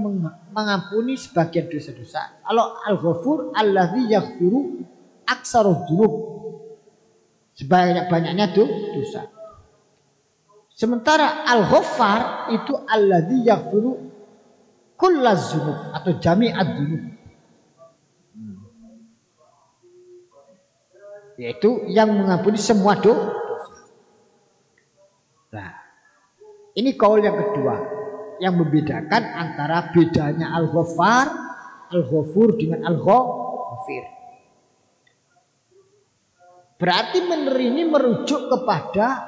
mengampuni sebagian dosa-dosa. Kalau al-ghafur alladzi yaghfiru aksarud dzunub, sebanyak-banyaknya dosa. Sementara al-ghaffar itu alladzi yaghfiru kullaz dzunub atau jami'ad dzunub, yaitu yang mengampuni semua dosa. Nah, ini kaul yang kedua yang membedakan antara bedanya al-ghaffar, al-ghafur dengan al-ghafir. Berarti ini merujuk kepada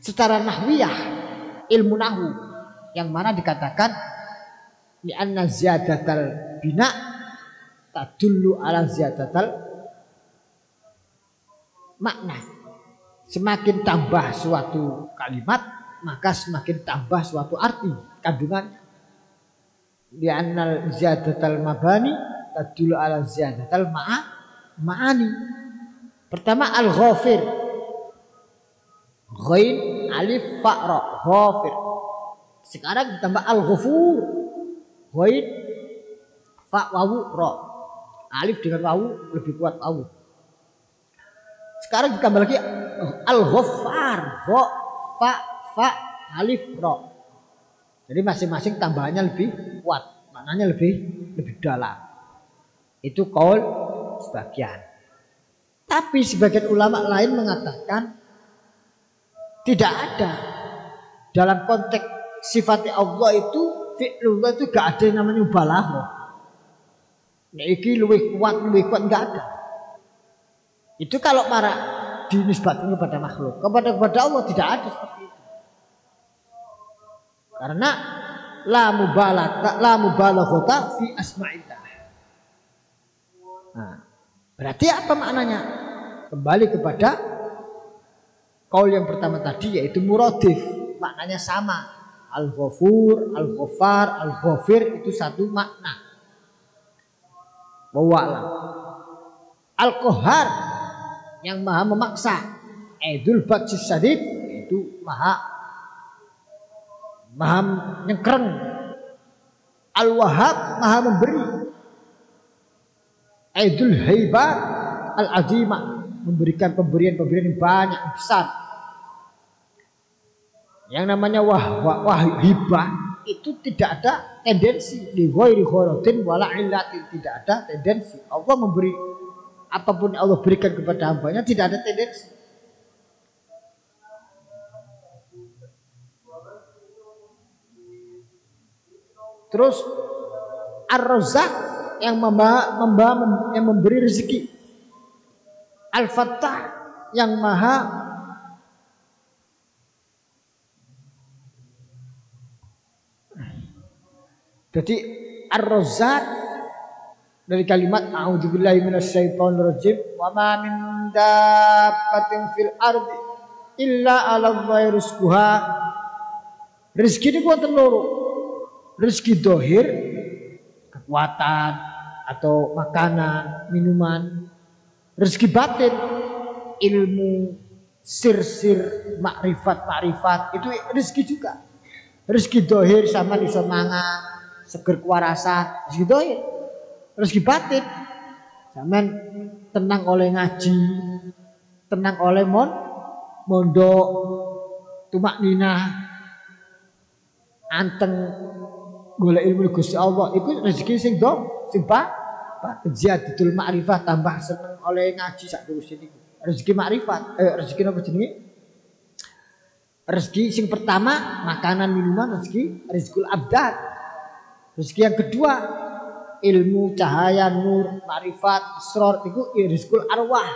secara nahwiyah, ilmu nahwu, yang mana dikatakan li anna ziyadatal bina tadullu ala ziyadatal makna. Semakin tambah suatu kalimat, maka semakin tambah suatu arti kandungannya. Li annal ziyadatal mabani tadullu ala ziyadatal ma'ani. Pertama al-ghafir, ghain alif fa ra, ghafir. Sekarang ditambah al-ghafur, ghain fa wawu ra. Alif dengan wawu lebih kuat wawu. Sekarang ditambah lagi al-ghaffar, gha fa fa alif ra. Jadi masing-masing tambahannya lebih kuat, maknanya lebih dalam. Itu qaul sebagian. Tapi sebagian ulama lain mengatakan tidak ada dalam konteks sifat Allah itu, fi'lullah itu gak ada yang namanya mubalaghah. Nah, iki luwih kuat enggak ada. Itu kalau para dinisbatkan kepada makhluk. Kepada Allah tidak ada seperti itu. Karena la mubalaghata fi asma'illah. Nah, berarti apa maknanya? Kembali kepada kaul yang pertama tadi, yaitu muradif. Maknanya sama. Al-Ghafur, Al-Ghaffar, Al-Ghafir itu satu makna. Wallahu Al-Qahhar yang maha memaksa. Dzul Batsyis Syadid itu maha nyekreng. Al-Wahhab maha memberi. Dzul Haibah Al-Azimah memberikan pemberian-pemberian yang banyak, yang besar. Yang namanya wahibah itu tidak ada tendensi li ghairi gharatin wala illatin, tidak ada tendensi. Allah memberi apapun Allah berikan kepada hambanya tidak ada tendensi. Terus Ar-Razzaq yang memberi rezeki. Al-Fattah yang maha jadi Ar-Razzaq dari kalimat a'udzubillahi minasyaitonirrajim wa ma min dabbatin fil ardi illa 'alallahi rizquha. Rezeki ini wonten loro. Rezeki dohir, kekuatan atau makanan, minuman. Rezeki batin, ilmu, sir-sir, makrifat itu rezeki juga. Rezeki dohir sama iso mangan, seger kuarasa, rezeki dohir. Rezeki batin, zaman tenang oleh ngaji, tenang oleh mondok, tumak ninah, anteng golek ilmu Gusti Allah, itu rezeki sing ziyadatul ma'rifah, tambah seneng oleh ngaji sak terus ini. Rezeki makrifat, rezeki apa jenenge? Rezeki sing pertama makanan minuman, rezekul abdan. Rezeki yang kedua ilmu, cahaya, nur, makrifat, israr, itu rezekul arwah,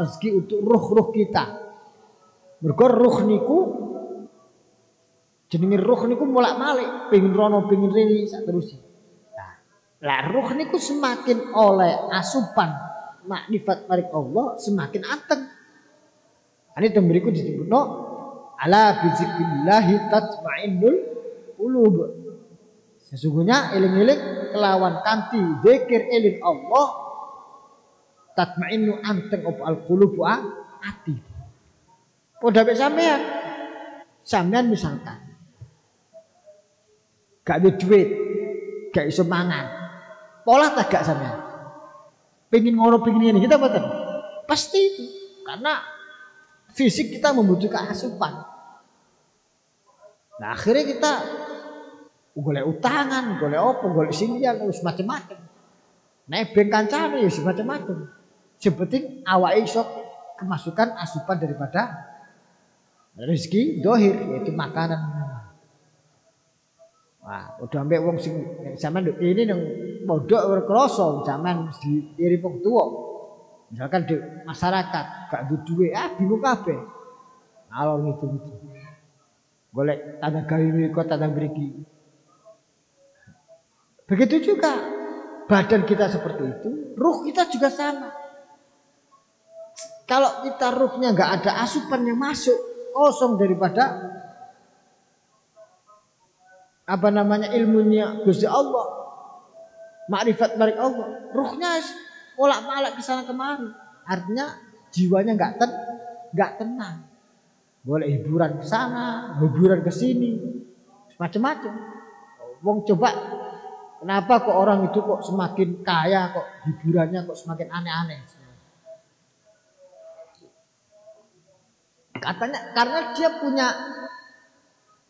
rezeki untuk ruh-ruh kita. Mergo ruh niku jenenge ruh niku molak-malik, pengin rono, pengin rene sak terus. Lah ruh niku semakin oleh asupan makrifat maring Allah semakin anteng. Ini temberiku disebutno ala bizikrillah tatmainnul qulub. Sesungguhnya eling-eling kelawan kanthi zikir eling Allah tatmainnu anteng op al-qulub ati. Padha mek sampean misalkan gak ada duit, gak iso mangan. Pola tak gak sampean? Pengen ngono pengen ini kita betul. Pasti itu. Karena fisik kita membutuhkan asupan. Nah, akhirnya kita golek utangan, golek apa, golek sindian, wis macam-macam. Nebeng kancane wis macam-macam. Sepenting awake iso kemasukan asupan daripada rezeki dohir, yaitu makanan. Wah, udah ambek wong sing zaman ini nang pondok ora krasa, zaman diiring wong tuwa. Misalkan di masyarakat gak duwe bingung kabeh. Alon itu. Golek tanda gawe mriko tanda mriki. Begitu juga badan kita seperti itu, ruh kita juga sama. Kalau kita ruhnya enggak ada asupan yang masuk, kosong daripada apa namanya ilmunya Gusti Allah, makrifat maring Allah, ruhnya bolak-balik ke sana kemari. Artinya jiwanya enggak tenang. Boleh hiburan ke sana, hiburan ke sini, macam-macam. Wong coba kenapa kok orang itu kok semakin kaya, kok hiburannya kok semakin aneh-aneh? Katanya karena dia punya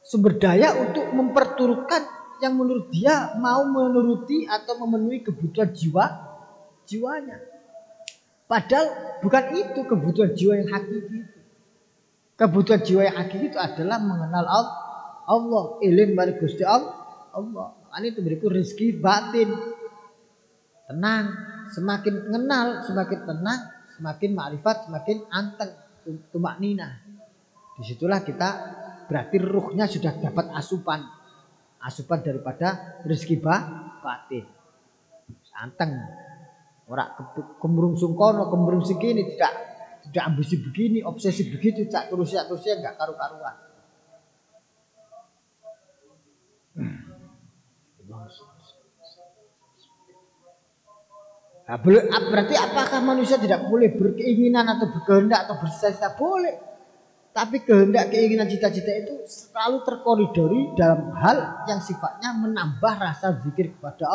sumber daya untuk memperturutkan yang menurut dia mau menuruti atau memenuhi kebutuhan jiwanya. Padahal bukan itu kebutuhan jiwa yang hakiki. Kebutuhan jiwa yang hakiki itu adalah mengenal Allah, ilmu dari Gusti Allah. Ini itu beriku rezeki batin. Tenang, semakin mengenal, semakin tenang, semakin makrifat, semakin anteng. tumak nina. Disitulah kita berarti ruhnya sudah dapat asupan daripada rezeki batin. Santeng. Ora kemurung sungkono, kemurung segini, tidak ambisi begini, obsesi begitu, cak terusnya enggak karu-karuan. Nah, berarti apakah manusia tidak boleh berkeinginan atau berkehendak atau bercita-cita? Boleh. Tapi kehendak, keinginan, cita-cita itu selalu terkoridori dalam hal yang sifatnya menambah rasa zikir kepada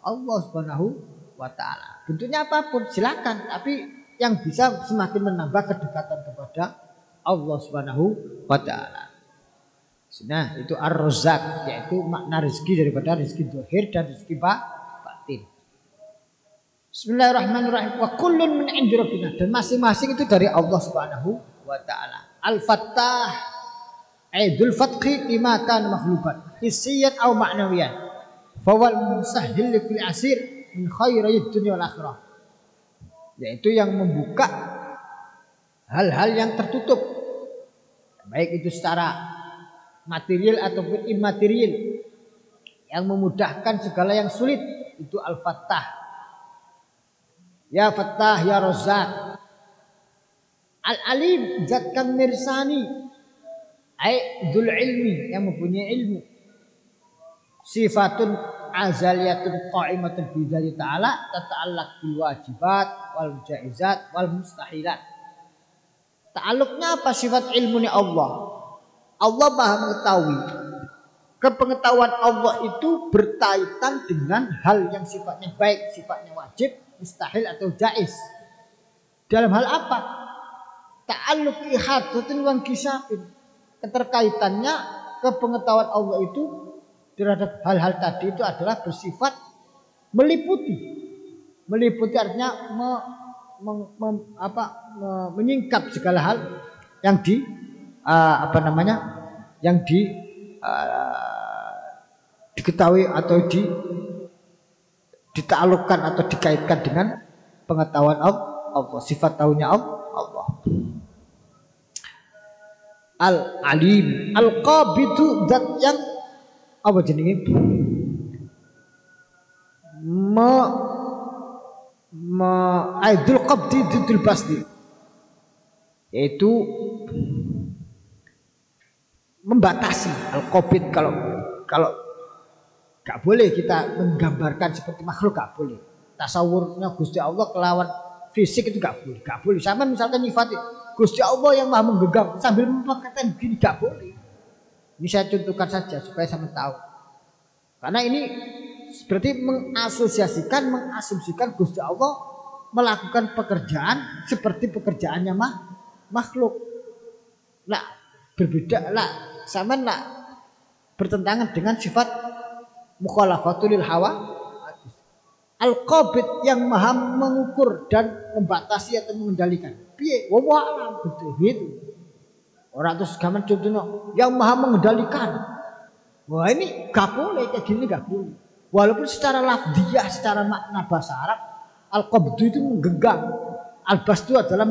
Allah Subhanahu wa ta'ala. Bentuknya apapun silakan, tapi yang bisa semakin menambah kedekatan kepada Allah Subhanahu wa ta'ala. Nah, itu ar-razzaq, yaitu makna rezeki daripada rezeki zahir dan rezeki batin. Bismillahirrahmanirrahim. Wa kullun min 'indi rabbina, dan masing-masing itu dari Allah Subhanahu wa ta'ala. Al-Fattah Aidul Fathi lima kan makhluban hissiyan aw ma'nawiyan fawal musahhil fil asir min khairid dunya wal akhirah, yaitu yang membuka hal-hal yang tertutup, baik itu secara material ataupun imaterial, yang memudahkan segala yang sulit. Itu Al-Fattah. Ya Fattah ya Razzaq. Al-Alim, zat kang mirsani, dzul ilmi, yang mempunyai ilmu. Sifatun azaliyatun qa'imatun bi dzati ta'ala tata'allaq bil wajibat wal jaizat wal mustahilat. Ta'alluqnya apa? Sifat ilmunya Allah. Allah Maha mengetahui. Kepengetahuan Allah itu berkaitan dengan hal yang sifatnya baik, sifatnya wajib, mustahil atau jaiz. Dalam hal apa? Ta'alluq ihatatul wan kisafin. Keterkaitannya kepengetahuan Allah itu terhadap hal-hal tadi itu adalah bersifat meliputi. Meliputi artinya menyingkap segala hal yang diketahui atau ditaklukkan atau dikaitkan dengan pengetahuan Allah, sifat tahunya Allah. Al-Alim, Al-Qabidu, zat yang apa jenenge? Aidul Qabdi Dudul Basdi, yaitu membatasi. Al-Qabid, kalau gak boleh kita menggambarkan seperti makhluk, gak boleh. Tasawurnya Gusti Allah kelawan fisik itu gak boleh. Sama misalkan nyifati Gusti Allah yang Maha menggenggam sambil memprakatkan begini, gak boleh. Ini saya contohkan saja supaya sama tahu. Karena ini berarti mengasumsikan Gusti Allah melakukan pekerjaan seperti pekerjaannya makhluk. Nah, berbeda lah, sama lah, bertentangan dengan sifat mukhalafatul hawa. Al-Qabid, yang Maha mengukur dan membatasi atau mengendalikan. Piye? Wallahu a'lam, betul gitu. Orang terus gaman contohnya yang Maha mengendalikan. Wah, ini gak boleh, kayak gini gak boleh. Walaupun secara lafdiyah, secara makna bahasa Arab, Al-Qabdu itu menggenggam, Al-Basdu adalah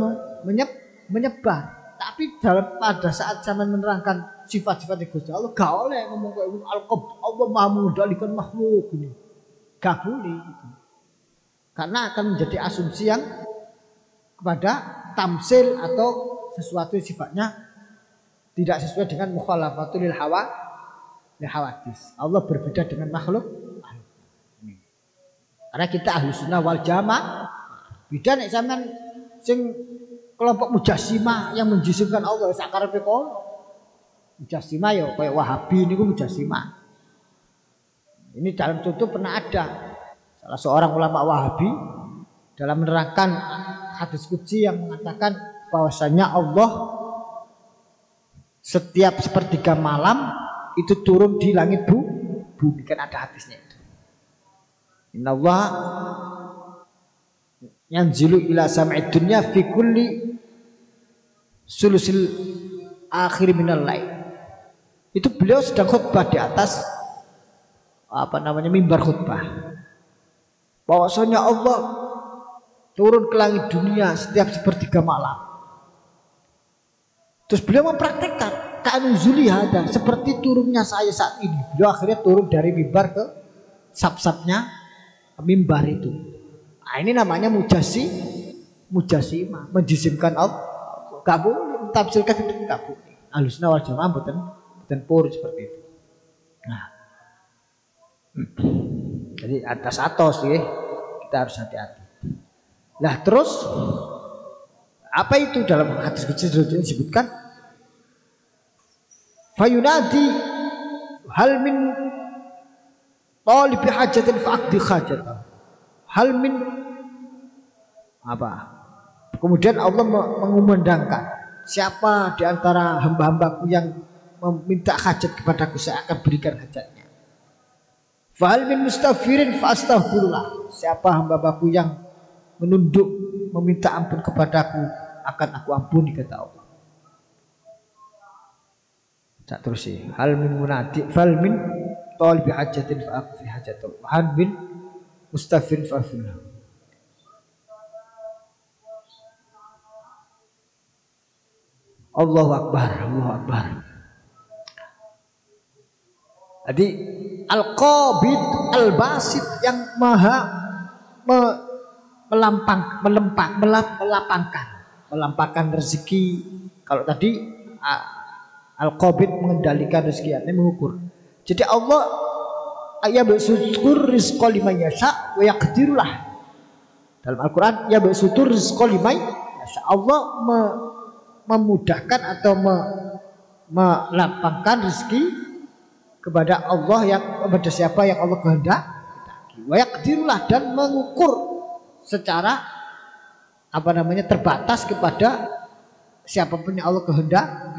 menyebar. Tapi pada saat zaman menerangkan sifat-sifat Gusti Allah, gak boleh ngomong kayak Al-Qabdu, Allah Maha mengendalikan makhluk ini. Gak boleh gitu. Karena akan menjadi asumsi yang kepada tamsil atau sesuatu sifatnya tidak sesuai dengan mukhalafatul hawadis. Allah berbeda dengan makhluk. Karena kita ahli sunnah wal jamaah. Beda nek sampean sing kelompok mujassimah yang menjisimkan Allah sakarepe kono. Mujassimah ya kayak Wahabi niku mujassimah. Ini dalam contoh pernah ada salah seorang ulama Wahabi dalam menerangkan hadis qudsi yang mengatakan bahwasanya Allah setiap sepertiga malam itu turun di langit bumi, kan ada hadisnya itu. Innallaha yanzilu ila sam'id dunya fi kulli sulusil akhir minal lail. Itu beliau sedang khutbah di atas mimbar khutbah. Bahwasanya Allah turun ke langit dunia setiap sepertiga malam. Terus beliau mempraktekkan kanuzuli hada, seperti turunnya saya saat ini. Beliau akhirnya turun dari mimbar ke sab-sabnya mimbar itu. Nah, ini namanya mujasimah, menjisimkan Allah. Gak boleh mentafsirkan itu, gak boleh. Ahlussunnah wal jamaah mboten pur seperti itu. Nah, jadi atas ya, kita harus hati-hati. Nah terus apa itu dalam hadis kecil disebutkan? Fayunadi hal min talibi hajatin fa'aqdi hajatah. Hal min apa? Kemudian Allah mengumandangkan, siapa di antara hamba-hambaku yang meminta hajat kepadaku, saya akan berikan hajatnya. Fahal min mustaghfirin faastaghfirullah. Siapa hamba-hambaku yang menunduk meminta ampun kepadaku, akan aku ampuni, kata Allah. Tak terus sih. Hal min munadi, fal min talibi hajatin fa'aqdi hajatah. Hal min mustaghfirin fa'aghfirullah. Allahu Akbar, Allahu Akbar. Jadi Al-Qabid Al-Basit yang maha melampangkan rezeki. Kalau tadi Al-Qabid mengendalikan rezeki, artinya mengukur. Jadi Allah ya bersyukur rizqa liman yasha wa yaqdirullah. Dalam Al-Qur'an ya bersyukur rizqa liman yasha. Allah memudahkan atau melapangkan rezeki kepada Allah, yang kepada siapa yang Allah kehendaki. Wa yaqdirullah, dan mengukur secara terbatas kepada siapapun yang Allah kehendaki.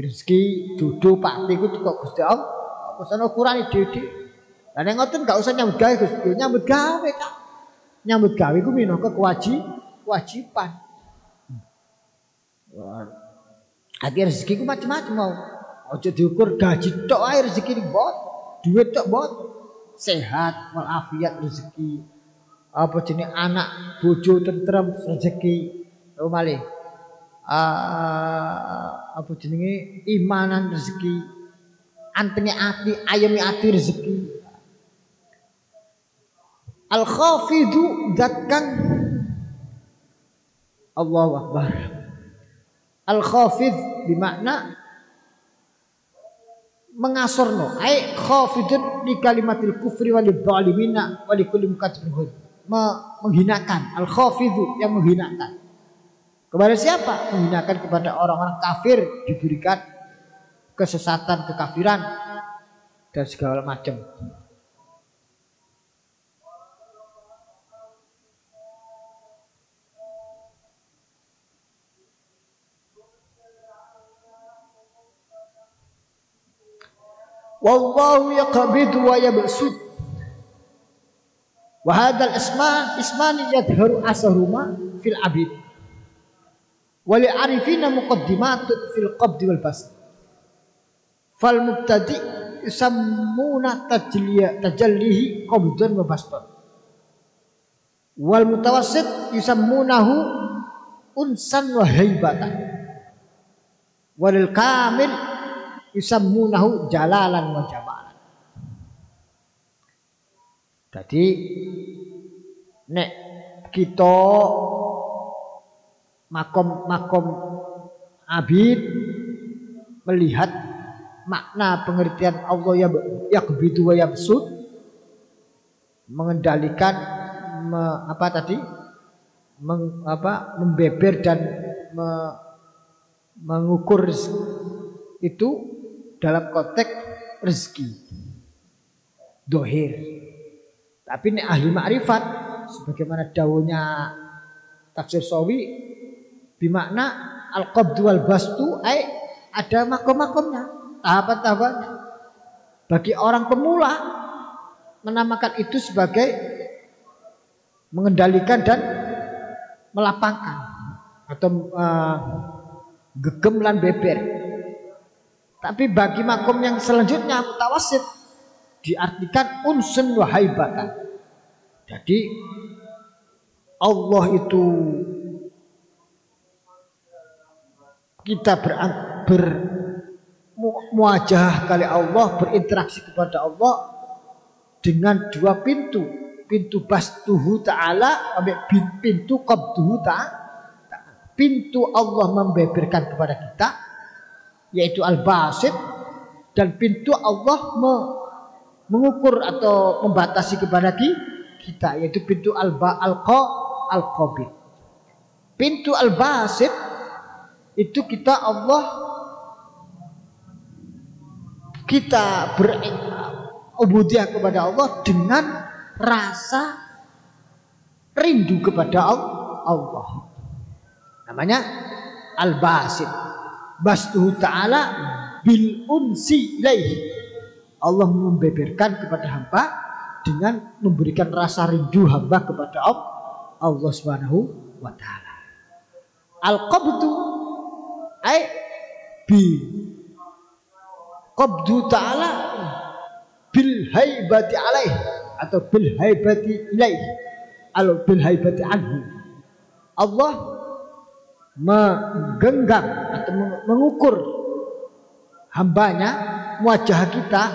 Rezeki dudu pakti ku kok Gusti Allah pesan ukuran ide-ide. Lah nek ngoten gak usah nyambut gawe Gusti, nyambut gawe Kak. Nyambut gawe ku minangka kewajiban. Akhir rezeki ku macam-macam mau. Aja diukur gaji tok ae rezeki iki bot. Duit tok bot. Sehat, walafiat rezeki. Apa jenenge anak, bojo tentrem rezeki. Oh malih. Apa jenenge imanan rezeki. Antenge ati, ayeme ati rezeki. Al-khafidu zat kang Allahu Akbar. Al-khafid bermakna mengasorno, ai khafidun li kalimatil kufri wal dhalimina wa li kulli mukadzibin. Menghinakan, al-khafidu yang menghinakan. Kepada siapa? Menghinakan kepada orang-orang kafir, diberikan kesesatan, kekafiran dan segala macam. Wallahu yaqbidu wa yabsut. Wa hadzal ismani yadhharu asahuma fil abid. Wa li arifina muqaddimatun fil qabdi wal bast. Fal mubtadi yusammuna tajallihi qabdan wa bastan. Wal mutawassit yusammunahu unsan wa haibatan. Walil kamil yusammunahu jalalan wa jamalan. Jadi nek kita makom abid melihat makna pengertian Allah ya kebidu wa yabsud, mengendalikan membeber dan mengukur itu dalam konteks rezeki dohir. Tapi ini ahli ma'rifat sebagaimana dawuhnya tafsir Sawi bimakna al-qabdu wal bastu ada makom-makomnya, tahapan-tahapannya. Bagi orang pemula menamakan itu sebagai mengendalikan dan melapangkan atau gegem lan beber. Tapi bagi makom yang selanjutnya mutawasid diartikan unsun wa haibatan. Jadi Allah itu kita bermuajah kali Allah, berinteraksi kepada Allah dengan dua pintu. Pintu bastuhu ta'ala sampai pintu qabduhu ta'ala. Pintu Allah membeberkan kepada kita, yaitu al-basit, dan pintu Allah mengukur atau membatasi kepada kita, yaitu pintu al-qabid. Pintu al-basit itu kita berubudiyah kepada Allah dengan rasa rindu kepada Allah. Namanya al-basit. Bastuhu ta'ala bil unsi ilaihi. Allah membeberkan kepada hamba dengan memberikan rasa rindu hamba kepada Allah Subhanahu wa ta'ala. Al-qabdu ay bi qabdu ta'ala bil haibati alaih atau bil haibati ilaih atau bil haibati anhu. Allah menggenggam atau mengukur hambanya, wajah kita,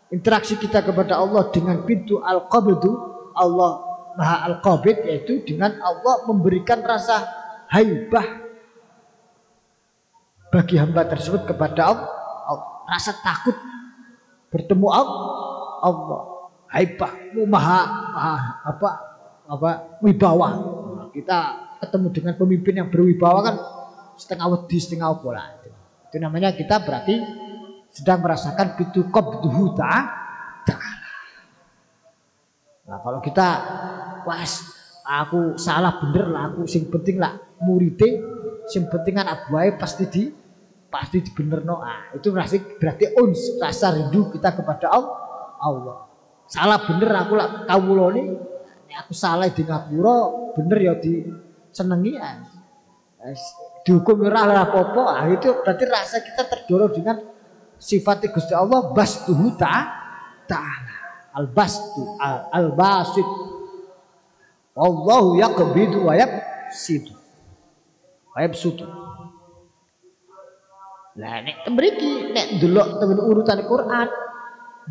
interaksi kita kepada Allah dengan pintu al-qabdu. Allah Maha al-qabid, yaitu dengan Allah memberikan rasa haibah bagi hamba tersebut kepada Allah, rasa takut bertemu Allah, haibah, maha wibawa. Kita ketemu dengan pemimpin yang berwibawa kan setengah wedi setengah bola. Itu namanya kita berarti sedang merasakan pintu qabduhu ta'ala. Nah, kalau kita aku salah bener lah, aku sing penting lah murite, sing penting anak buahnya pasti dibenerno. Itu berarti rasa rindu kita kepada Allah. Salah bener aku lah kawulane, aku salah di ngapura, bener ya disenengi, dihukum ora apa-apa. Itu berarti rasa kita terdorong dengan sifat Gusti Allah bastuhu ta'ala. Al-bastu al-basit. Wallahu yaqbidu wa yabsitu. Wa yabsutu. Lah nek mriki nek ndelok teng urutan Quran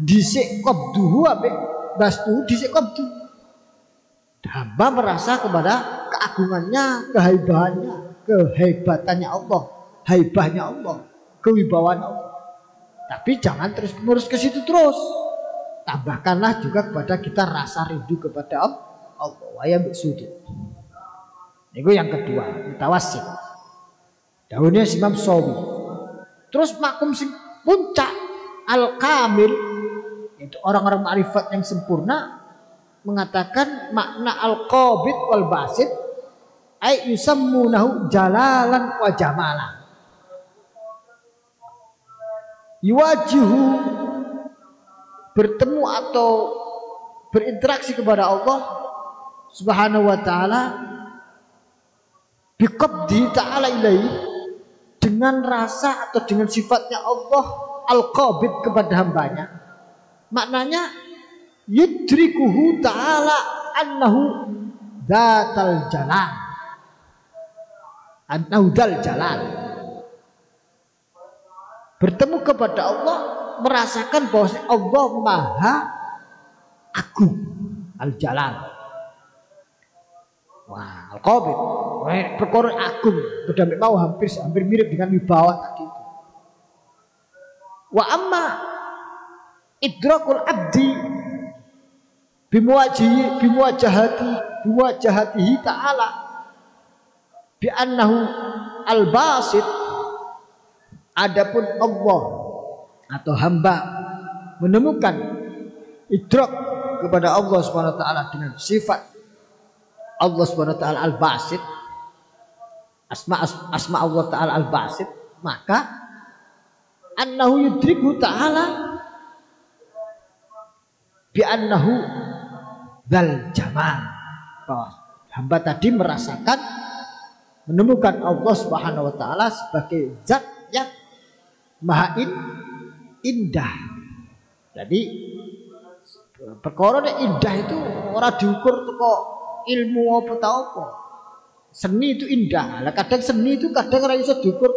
dhisik qabduhu ambek bastuhu dhisik qabdu. Hamba merasa kepada keagungannya, kehebatannya Allah, haibahnya Allah, kewibawaan Allah. Tapi jangan terus menerus ke situ terus. Tambahkanlah juga kepada kita rasa rindu kepada Allah. Wa yabsutu. Itu yang kedua, mutawassit. Daunnya Imam Sawi. Terus makum sing puncak al-kamil, itu orang-orang ma'rifat yang sempurna, mengatakan makna al-qabid wal basit ay yusammunahu jalalan wa jamalan. Yuwajihu, bertemu atau berinteraksi kepada Allah Subhanahu wa ta'ala biqabdi ta'ala ilaihi, dengan rasa atau dengan sifatnya Allah al-qabid kepada hambanya. Maknanya yudrikuhu ta'ala annahu dzatal jalal, annahu dzal jalal. Bertemu kepada Allah, merasakan bahwa Allah maha agung, al-jalal. Wah, al-qabid, perkara agung, beda mau hampir mirip dengan wibawa tadi itu. Wa amma idrakul abdi bimuwajahatihi ta'ala bi annahu al-basit. Adapun Allah atau hamba menemukan idrak kepada Allah Subhanahu wa taala dengan sifat Allah Subhanahu wa taala al-basit, asma Allah taala al-basit, maka annahu yudriku ta'ala bi annahu dzal jamal. Hamba tadi merasakan, menemukan Allah Subhanahu wa taala sebagai zat yang maha indah. Jadi perkara indah itu ora diukur teko ilmu apa ta apa. Seni itu indah. Lah kadang seni itu kadang ora iso diukur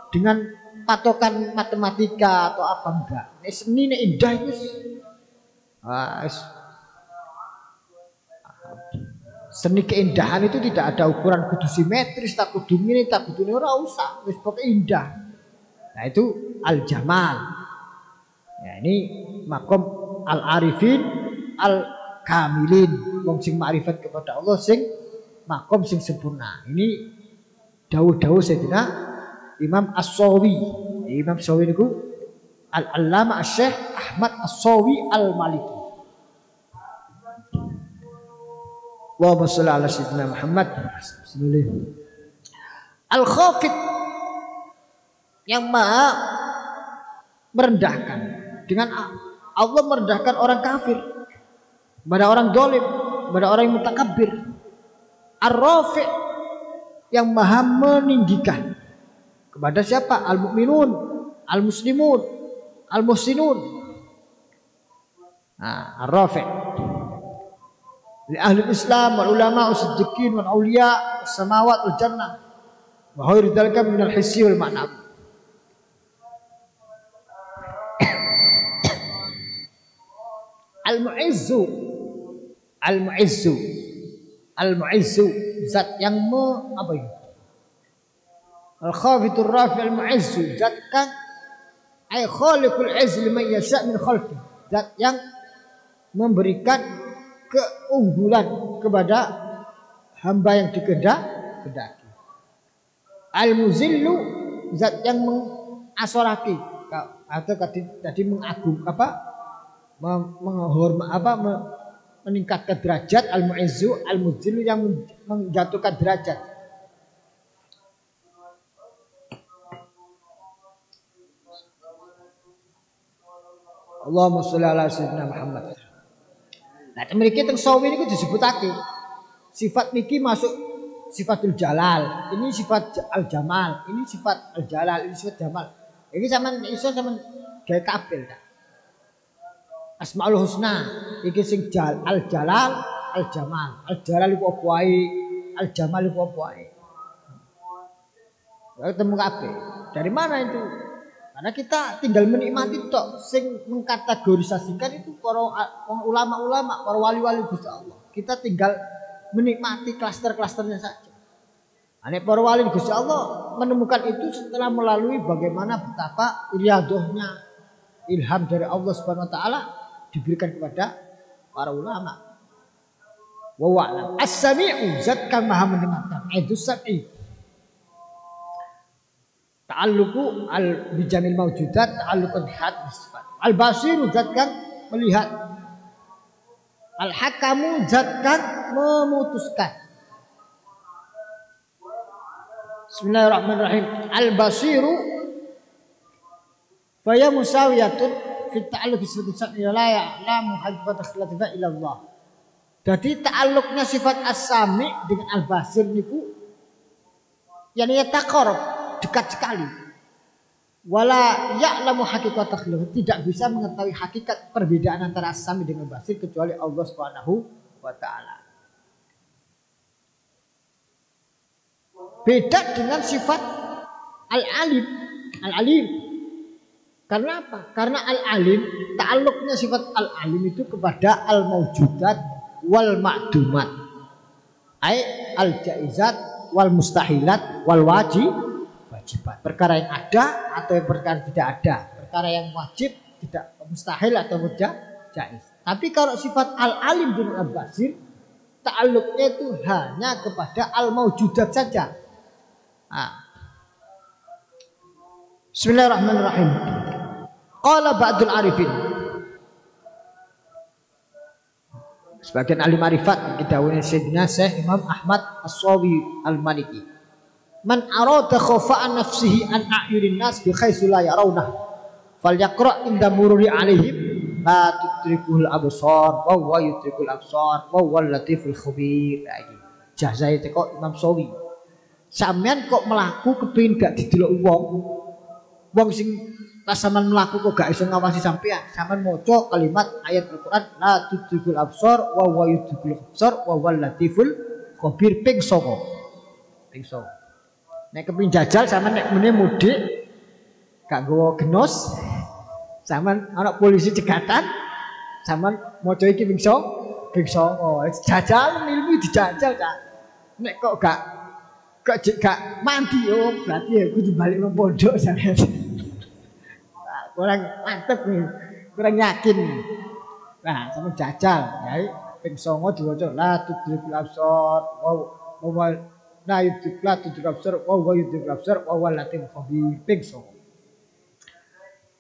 dengan patokan matematika atau apa enggak. Nek seni nek indah itu seni keindahan itu tidak ada ukuran kudu simetris, tak kudu ngene, tak kudu ora usah. Wis pokoke indah. Nah itu al-jamal. Ya ini makom al-arifin al-kamilin. Wong sing makrifat kepada Allah sing makom sing sempurna. Ini dawuh-dawuh Sayyidina Imam As-Sawi. Imam As-Sawi niku Al-Allamah Syekh Ahmad As-Sawi Al-Maliki. Wa shalli ala sayyidina Muhammad. Al-Khafid yang maha merendahkan. Dengan Allah merendahkan orang kafir, kepada orang zalim, kepada orang yang mutakabbir. Ar-Rafi' yang maha meninggikan kepada siapa? Al-mu'minun, al-muslimun, al-muhsinun. Nah, Ar-Rafi' li ahli Islam wal ulama as-siddiqin wal auliya as-samawat wal jannah wa khairu dzalika min al-hissi wal ma'nawi. Al-mu'izzu, al-mu'izzu, al-mu'izzu, zat yang apa itu? Al-khafidur rafi' al-mu'izzu, zat kan ay khaliqul izz liman yasha' min khalqi, zat yang memberikan keunggulan kepada hamba yang dikehendaki. Al-muzillu, zat yang mengasoraki atau tadi mengagung apa? Menghormat apa meningkatkan derajat. Al-mu'izzu, al-muzillu yang menjatuhkan derajat. Allahumma sholli ala sayyidina Muhammad. Nah, mriki teng sawi niku disebutake sifat niki masuk sifatul jalal, ini sifat al-jamal, ini sifat al-jalal, ini sifat jamal. Iki sampean iso sampean gawe kabel ta. Asmaul Husna iki sing al-jalal, al-jamal. Al-jalal iku apa wae, al-jamal iku apa wae. Ya ketemu kabeh. Dari mana itu? Karena kita tinggal menikmati tok. Sing mengkategorisasikan itu para ulama-ulama, para wali-wali Gusti Allah. Kita tinggal menikmati klaster-klasternya saja. Nek para wali Gusti Allah menemukan itu setelah melalui bagaimana betapa riyadhahnya ilham dari Allah Subhanahu wa taala diberikan kepada para ulama. Wa wa'lam as-sami'u, zat kang maha mendengarkan. Itu sam'i. Ta'alluqu al-bijamil mawjudat, ta'alluqu bihad sifat. Al-basiru, zat kang melihat. Al-hakamu, zat kang memutuskan. Bismillahirrahmanirrahim. Al-basiru faya musawiyatun fi ta'alluq sifat syar'i la ya'lamu haqiqat khilafah ila Allah. Jadi ta'alluqnya sifat as-sami dengan al-basir niku yani taqarrub, dekat sekali. Wala ya'lamu haqiqat khilafah, tidak bisa mengetahui hakikat perbedaan antara as-sami dengan basir kecuali Allah Subhanahu wa taala. Beda dengan sifat al-alim, al-alim. Karena apa? Karena al-alim, ta'alluqnya sifat al-alim itu kepada al-mawjudat wal ma'dumat. Ai al-jaizat wal mustahilat wal wajibat. Perkara yang ada atau yang perkara tidak ada. Perkara yang wajib, tidak mustahil atau jaiz. Tapi kalau sifat al-alim dengan al-basir, ta'alluqnya itu hanya kepada al-mawjudat saja. Bismillahirrahmanirrahim. Qala ba'dul arifin. Sebagian ahli marifat didhawuhi Sayyidina Syekh Imam Ahmad As-Sawi Al-Maliki. Man arada khafa'an nafsihi an a'yurin nas bi khaitsu la yarawna falyaqra inda mururi alaihim la tudrikul absar wa huwa yudrikul absar wa huwal latiful khabir. Lagi jazai teko Imam Sawi. Sampeyan kok melaku kepengin gak didelok wong sing pas sampean mlaku kok gak iso ngawasi sampean. Sampean maca kalimat ayat Al-Qur'an la tudrikul absar wa huwa yudrikul absar wa huwal latiful khabir ping 9. pingso. Nek kepengin jajal sampean nek mene mudik gak nggawa genos, sampean ana polisi cegatan, sampean maca iki pingso. Oh, jajal ilmu dijajal, Cak. Nek kok gak mandi berarti kudu balik nang pondok sampean. Kurang mantep nih, kurang yakin. Nah, sama jajal, ya. Ping 9 diwaca la tudrikul absar wa la tudrikul absar wa yudrikul absar wa latif khabir ping 9.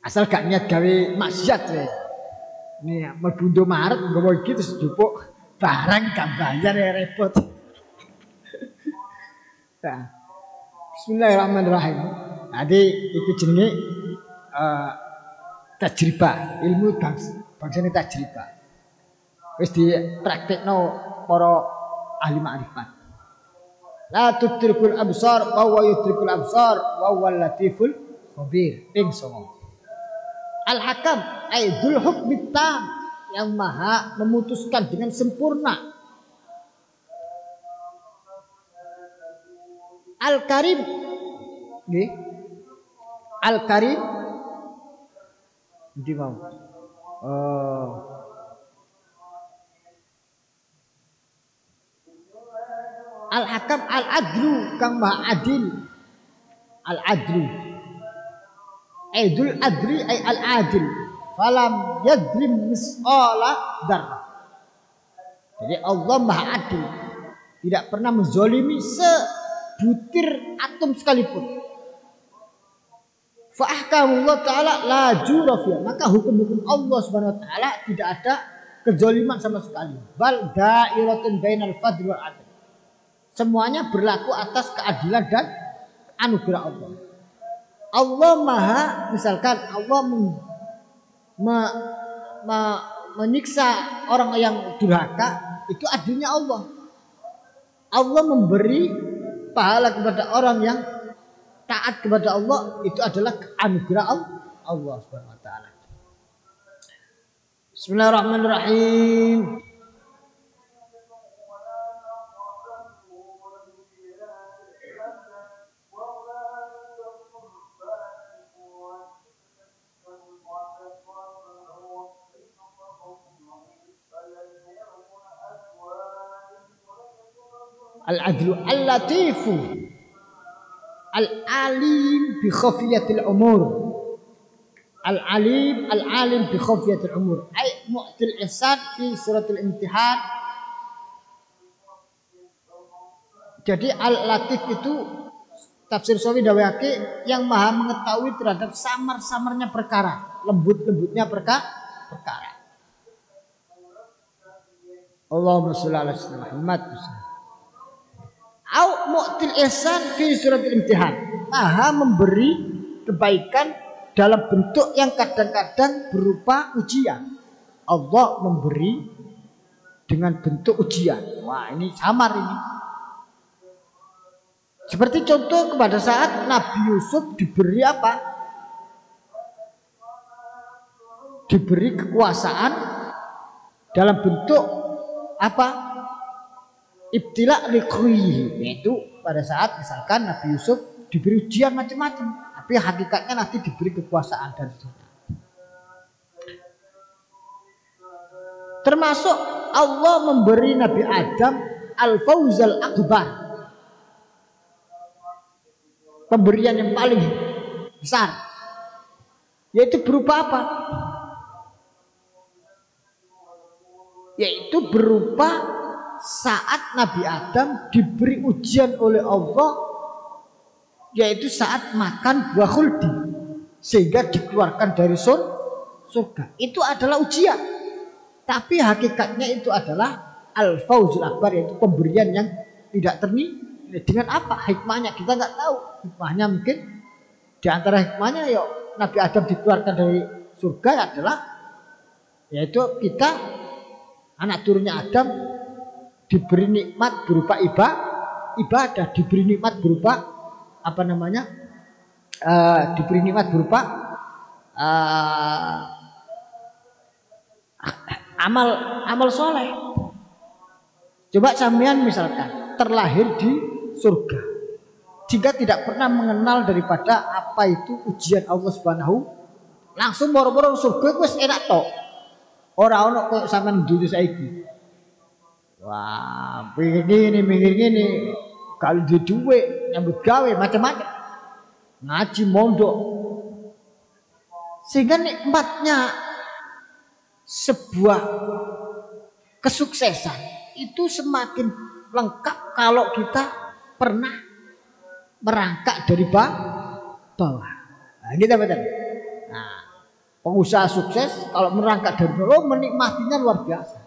Asal gak niat gawe maksiat wae. Nih, mlebu Indomaret nggawa iki terus jupuk barang gak bayar ya repot. Nah, bismillahirrahmanirrahim. Jadi iki jenenge tajribah, ilmu bangsane tajribah. Wis dipraktekno para ahli makrifat. La tudrikul absar wa huwa yudrikul absar wa huwal latiful khabir. Ping 9. Al-Hakam aidul hukmi tam, yang maha memutuskan dengan sempurna. Al-Karim nggih. Al-Karim ndi mau? Al-Hakam al-Adlu kang maha adil. Al-Adlu Aidul adri ay al-adil falam yadrim misqala dzarrah. Jadi Allah maha adil, tidak pernah menzolimi sebutir atom sekalipun. Fa ahkamullah ta'ala la jurafiyah, maka hukum-hukum Allah Subhanahu wa taala tidak ada kezaliman sama sekali. Bal da'iratun bainal fadl wal adl. Semuanya berlaku atas keadilan dan anugerah Allah. Allah maha, misalkan Allah menyiksa orang yang durhaka, itu adilnya Allah. Allah memberi pahala kepada orang yang taat kepada Allah, itu adalah anugerah Allah Subhanahu wa taala. Bismillahirrahmanirrahim. Al-adlu al-latifu al-alim bi khafiyatil umur. Al-alim bi khafiyatil umur ay mu'til ihsan fi suratul imtihan. Jadi al-latif itu tafsir Sawi dawuhake yang maha mengetahui terhadap samar-samarnya perkara, lembut-lembutnya perkara. Allahumma shalli ala sayyidina Muhammad. Au mu'til ihsan fi suratul imtihan, maha memberi kebaikan dalam bentuk yang kadang-kadang berupa ujian. Allah memberi dengan bentuk ujian. Wah, ini samar ini. Seperti contoh pada saat Nabi Yusuf diberi apa? Diberi kekuasaan dalam bentuk apa? Ibtila liqrihi, yaitu pada saat misalkan Nabi Yusuf diberi ujian macam-macam, tapi hakikatnya nanti diberi kekuasaan dan sebagainya. Termasuk Allah memberi Nabi Adam al-fawzal akbar, pemberian yang paling besar, yaitu berupa apa? Yaitu berupa saat Nabi Adam diberi ujian oleh Allah, yaitu saat makan buah khuldi sehingga dikeluarkan dari surga. Itu adalah ujian, tapi hakikatnya itu adalah al-fawzul akbar, yaitu pemberian yang tidak ternilai. Dengan apa hikmahnya kita nggak tahu. Hikmahnya mungkin diantara hikmahnya ya Nabi Adam dikeluarkan dari surga adalah yaitu kita anak turunnya Adam diberi nikmat berupa ibadah, diberi nikmat berupa apa namanya? Diberi nikmat berupa amal soleh. Coba sampean misalkan terlahir di surga, sehingga tidak pernah mengenal daripada apa itu ujian Allah Subhanahu. Langsung boro-boro surga wis enak tok. Ora ono koyo sampean dudu saiki. Wah, mikir gini, kalau di duit nyambut gawe macam-macam. Ngaji mondok. Sehingga nikmatnya sebuah kesuksesan itu semakin lengkap kalau kita pernah merangkak dari bawah. Nah, kita betul. Nah, pengusaha sukses kalau merangkak dari bawah menikmatinya luar biasa.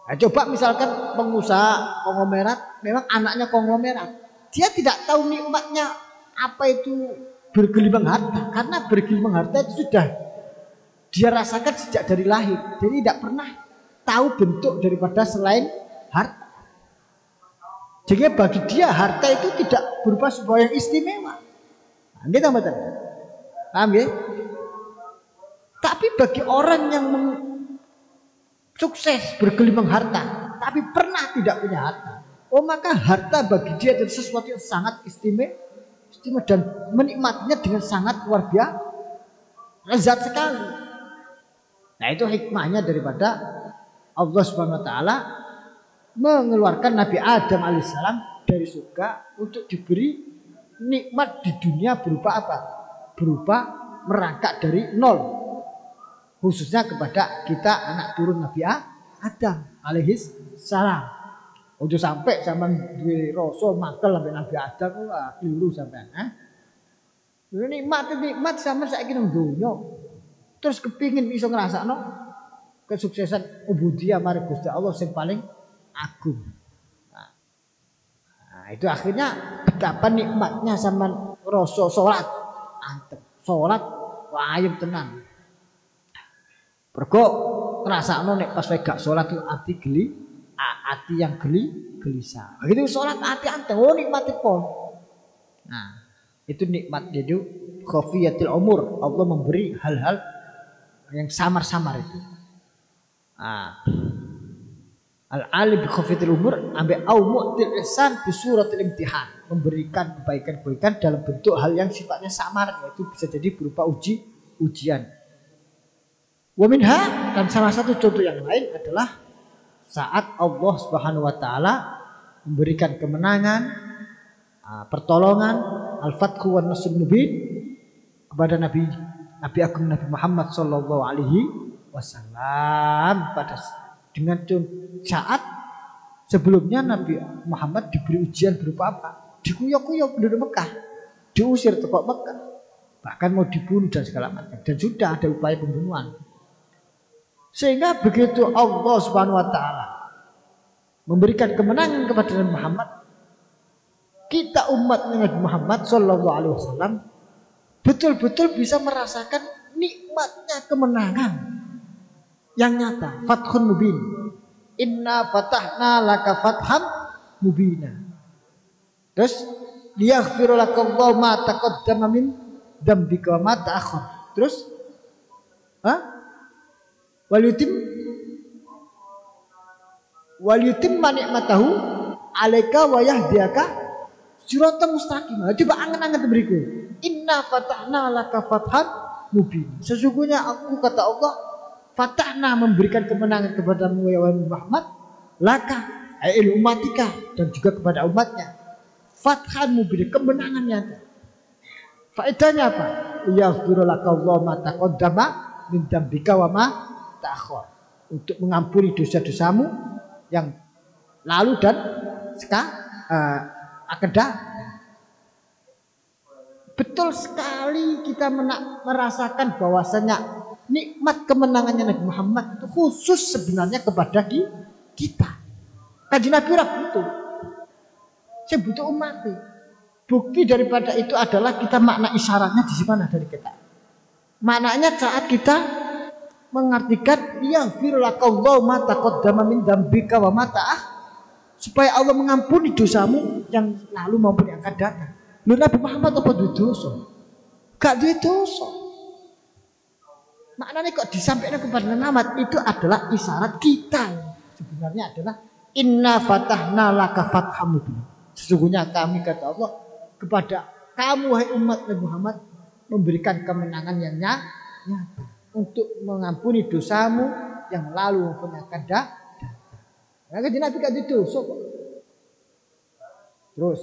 Nah, coba misalkan pengusaha konglomerat, memang anaknya konglomerat, dia tidak tahu nikmatnya apa itu bergelimang harta, karena bergelimang harta itu sudah dia rasakan sejak dari lahir, jadi tidak pernah tahu bentuk daripada selain harta. Jadi bagi dia harta itu tidak berupa sebuah yang istimewa. Nah, kita betul, paham ya? Tapi bagi orang yang sukses bergelimang harta, tapi pernah tidak punya harta, maka harta bagi dia adalah sesuatu yang sangat istimewa dan menikmatinya dengan sangat luar biasa, lezat sekali. Nah, itu hikmahnya daripada Allah Subhanahu wa taala mengeluarkan Nabi Adam alaihissalam dari surga untuk diberi nikmat di dunia berupa apa? Berupa merangkak dari nol. Khususnya kepada kita anak turun Nabi Adam alaihissalam. Udah sampai zaman duwe rasa makel sampai Nabi Adam, wah keliru sampean. Nikmat sama saiki nang donya. Terus kepingin iso ngrasakno kesuksesan ubudiyah marang Gusti Allah sing paling agung. Nah, itu akhirnya betapa nikmatnya sama rasa salat. Antep salat wayem tenan. Pergo ngrasakno nek pas gak salat itu ati yang gelisah. Begitu salat ati anteng, nikmatipun. Nah, itu nikmat jadi khafiyatul umur. Allah memberi hal-hal yang samar-samar itu. Nah, al-alim bi khafiyatul umur ambek au mu'til ihsan bi suratil imtihan, memberikan kebaikan-kebaikan dalam bentuk hal yang sifatnya samar, yaitu bisa jadi berupa ujian. Wa minha, dan salah satu contoh yang lain adalah saat Allah Subhanahu wa taala memberikan kemenangan, pertolongan, al-fathu wan nasrul mubin kepada Nabi Agung Nabi Muhammad sallallahu alaihi wasallam pada dengan saat sebelumnya Nabi Muhammad diberi ujian berupa apa? Dikuyok-kuyok penduduk Mekah, diusir ke Mekah, bahkan mau dibunuh dan segala macam, dan sudah ada upaya pembunuhan. Sehingga begitu Allah Subhanahu wa taala memberikan kemenangan kepada Nabi Muhammad, kita umat Nabi Muhammad sallallahu alaihi wasallam betul-betul bisa merasakan nikmatnya kemenangan yang nyata, fathun mubin. Inna fatahna laka fatham mubina. Terus liyaghfir lakallahu ma taqaddama min dzambika wa ma ta'akhkhar. Terus waliutim nikmatahu alaika wa yahdiyaka siratan mustaqim. Coba angen-angen beriku. Inna fatahna laka fathan mubin. Sesungguhnya aku, kata Allah, fatahna memberikan kemenangan kepadamu ya Muhammad, laka ayil umatika, dan juga kepada umatnya, fathan mubin, kemenangan nyata. Faedahnya apa? Yaghfiru lakallahu ma taqaddama min dzambika wa ma ta'akhkhar, untuk mengampuni dosa-dosamu yang lalu dan akan datang. Betul sekali kita merasakan bahwasanya nikmat kemenangannya Nabi Muhammad itu khusus sebenarnya kepada kita. Kanjeng Nabi ora butuh. Saya butuh umat. Bukti daripada itu adalah kita makna isyaratnya di mana dari kita. Maknanya saat kita mengartikan yaghfir lakallahu ma taqaddama min dzambika wa ma ta'akhkhar, supaya Allah mengampuni dosamu yang lalu maupun yang akan datang. Lho, Nabi Muhammad apa duwe dosa? Gak duwe dosa. Maknanya kok disampaikan kepada Muhammad itu adalah isyarat kita. Sebenarnya adalah inna fatahna laka fatham mubin. Sesungguhnya kami, kata Allah, kepada kamu wahai umat Nabi Muhammad, memberikan kemenangan yang nyata untuk mengampuni dosamu yang lalu maupun yang akan datang. Nah, Nabi gak ditusuk. Terus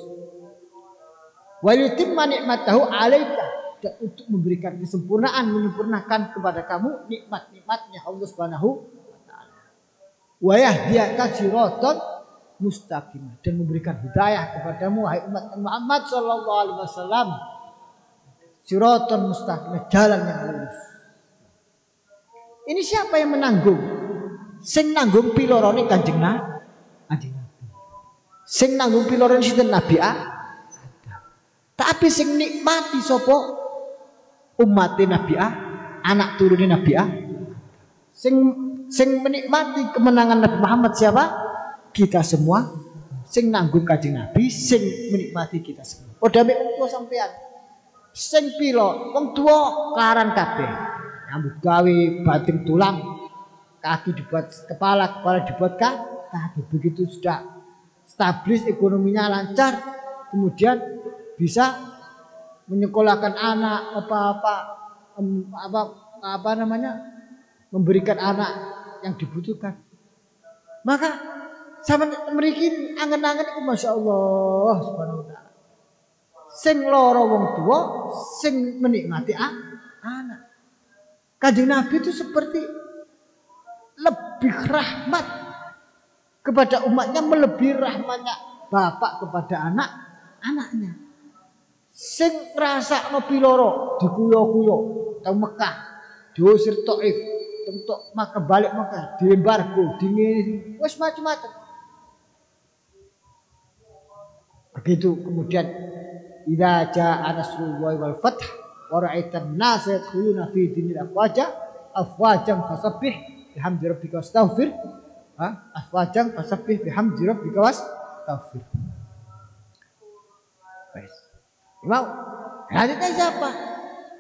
walitimma nikmatahu alaika, dan untuk memberikan kesempurnaan, menyempurnakan kepada kamu nikmat-nikmatnya Allah Subhanahu wa taala. Wa yahdiyaka siratan mustaqim, dan memberikan hidayah kepadamu wahai umat Muhammad sallallahu alaihi wasallam, siratan mustaqim, jalan yang lurus. Ini siapa yang menanggung? Sing nanggung pilorone Kanjeng Nabi. Sing nanggung pilorone sinten Nabi Tapi sing nikmati sapa? Umat Nabi anak turune Nabi Sing menikmati kemenangan Nabi Muhammad siapa? Kita semua. Sing nanggung Kanjeng Nabi, sing menikmati kita semua. Padha mek wong sampean. Sing pila wong tuwa karan kabeh. Nyambut gawe bating tulang, kaki dibuat kepala dibuat kaki. Begitu sudah stabil ekonominya lancar, kemudian bisa menyekolahkan anak memberikan anak yang dibutuhkan. Maka sama mriki angen-angen iku masyaallah subhanahu wa taala. Sing lara wong tuwa, sing menikmati anak. Kanjeng Nabi itu seperti lebih rahmat kepada umatnya, melebihi rahmatnya bapak kepada anaknya. Sing ngrasakno piloro dikuyo-kuyo teng Mekah, diusir Taif, tentuk maka balik Mekah, diembargo, dingin, wis macam-macam. Begitu kemudian idza jaa nasrullahi wal fath wa ra'aitan nas yadkhuluna fi dinil afwajan fasabbih bihamdi rabbika wastaghfir. Afwajan fasabbih bihamdi rabbika wastaghfir. Baik. Mau selanjutnya siapa?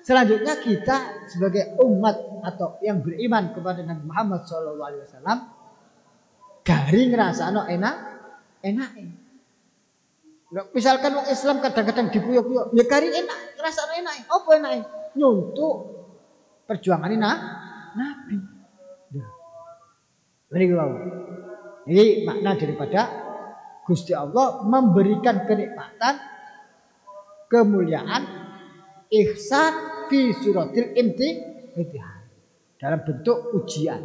Selanjutnya kita sebagai umat atau yang beriman kepada Nabi Muhammad SAW, garing ngrasakno enak. Misalkan orang Islam kadang-kadang dipuyok-puyok, ya garing enak, ngrasakno enak. Apa enak? Nyuntuk perjuangan Nabi. Ini makna daripada Gusti Allah memberikan kenikmatan, kemuliaan, ihsan fi suratil imtihan, dalam bentuk ujian.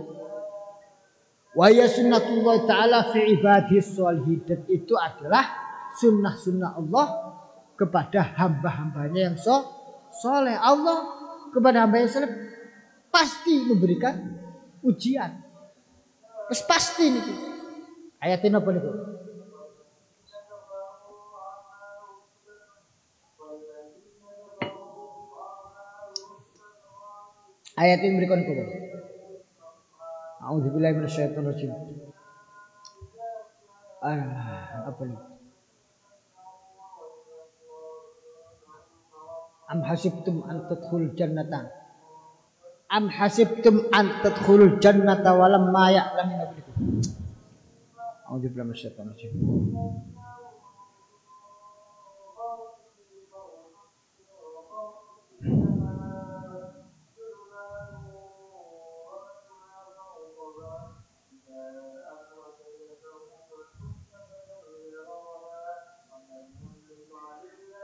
Wa ya sunnatullah ta'ala fi ibadis sholihin, dan itu adalah sunnah-sunnah Allah kepada hamba-hambanya yang soleh. Allah kepada hamba yang soleh pasti memberikan ujian. Terus pasti nih. Ayatin apa nih? Ayat ini berikan kepada. A'udzubillahi minasyaitonir rajim. Apa nih? Am hasibtum an tadkhulul jannata. Am hasibtum an tadkhulul jannata wa lamma ya'lamu nabikum. A'udzubillahi minasyaitonir rajim.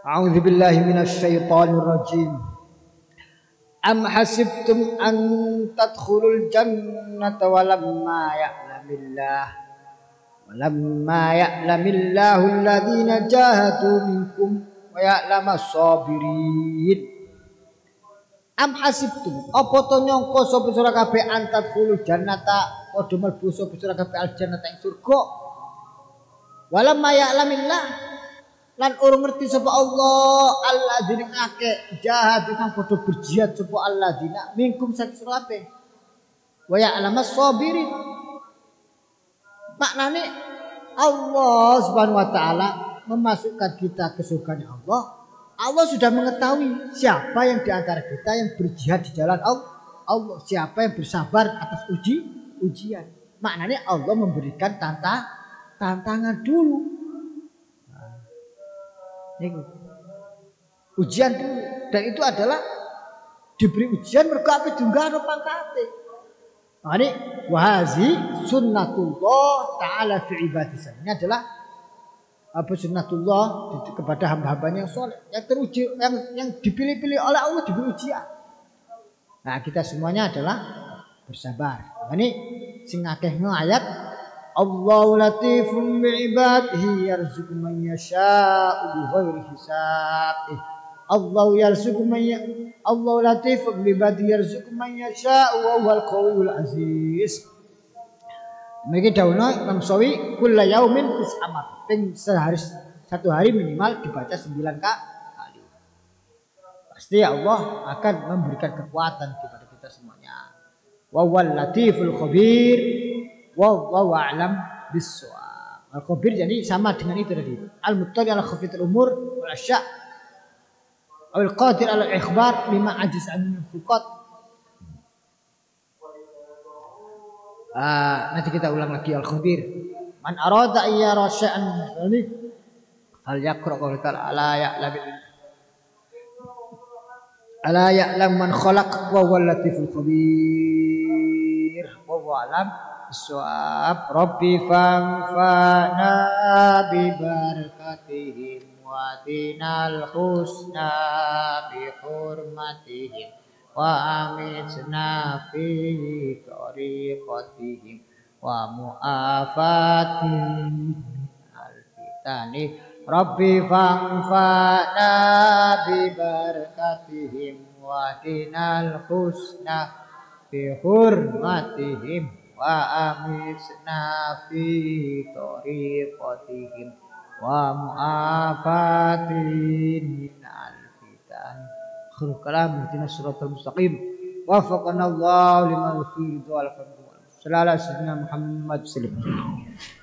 A'udzu billahi minasy syaithanir rajim. Am hasibtum an tadkhulul jannata wa lamma ya'lamillahu alladhina jahadu minkum wa ya'lamas sabirin. Am hasibtum apa to nyangka sapa sira kabeh an tadkhulul jannata, padha mlebu sapa sira kabeh al jannata ing surga. Wa lamma ya'lamillah, lan urung ngerti sapa Allah alladzina akeh jahadu kang padha berjihad sapa alladzina minkum saking sira kabeh wa ya'lamas sabirin. Maknane Allah Subhanahu wa taala memasukkan kita ke surganya Allah. Allah sudah mengetahui siapa yang di antara kita yang berjihad di jalan Allah, siapa yang bersabar atas ujian. Maknanya Allah memberikan tantangan dulu. Ujian dulu. Dan itu adalah diberi ujian mergo ape dunggah pangkate. Ini wahazi sunnatullah ta'ala fi ibadisah. Ini adalah apa sunnatullah kepada hamba-hambanya yang soleh, yang teruji, yang dipilih-pilih oleh Allah diberi ujian. Nah kita semuanya adalah bersabar. Ini sing akeh ayat Allahu latifun bi'ibadihi yarzuqu man yasha'u bighairi hisab. Allahu yarzuqu man Allahu latifun bi'ibadihi yarzuqu man yasha'u wa huwal qawiyul aziz. Mungkin dahulu Imam Sawi kulla yaumin tis'amat. Sehari satu hari minimal dibaca 9 kali. Pasti Allah akan memberikan kekuatan kepada kita semuanya. Wa huwal latiful khabir wallahu a'lam bis-shawab. Al-khabir jadi sama dengan itu tadi. Al-muttali ala khafiyatul umur wal asya' awil qadir ala ikhbar bima ajiz an fuqat. Nanti kita ulang lagi al-khabir. Man arada ayyara sya'an dzalik falyaqra qawla ta'ala ala ya'lam man khalaq wa huwal latiful khabir wa huwa alam bis-shawab. Rabbi fanfa'na bi barakatihim wa dinal husna bi hurmatihim wa amitna fi tariqatihim wa mu'afatin al-fitani. Rabbi fanfa'na bi barakatihim wa dinal husna bi hurmatihim wa amitna fi tariqatihim wa mu'afatin al-fitani. Akhirul kalam ihdinas siratal mustaqim wafaqana Allah lima yuhibbu wa yarda. Sallallahu alaihi wasallam Muhammad sallallahu alaihi wasallam.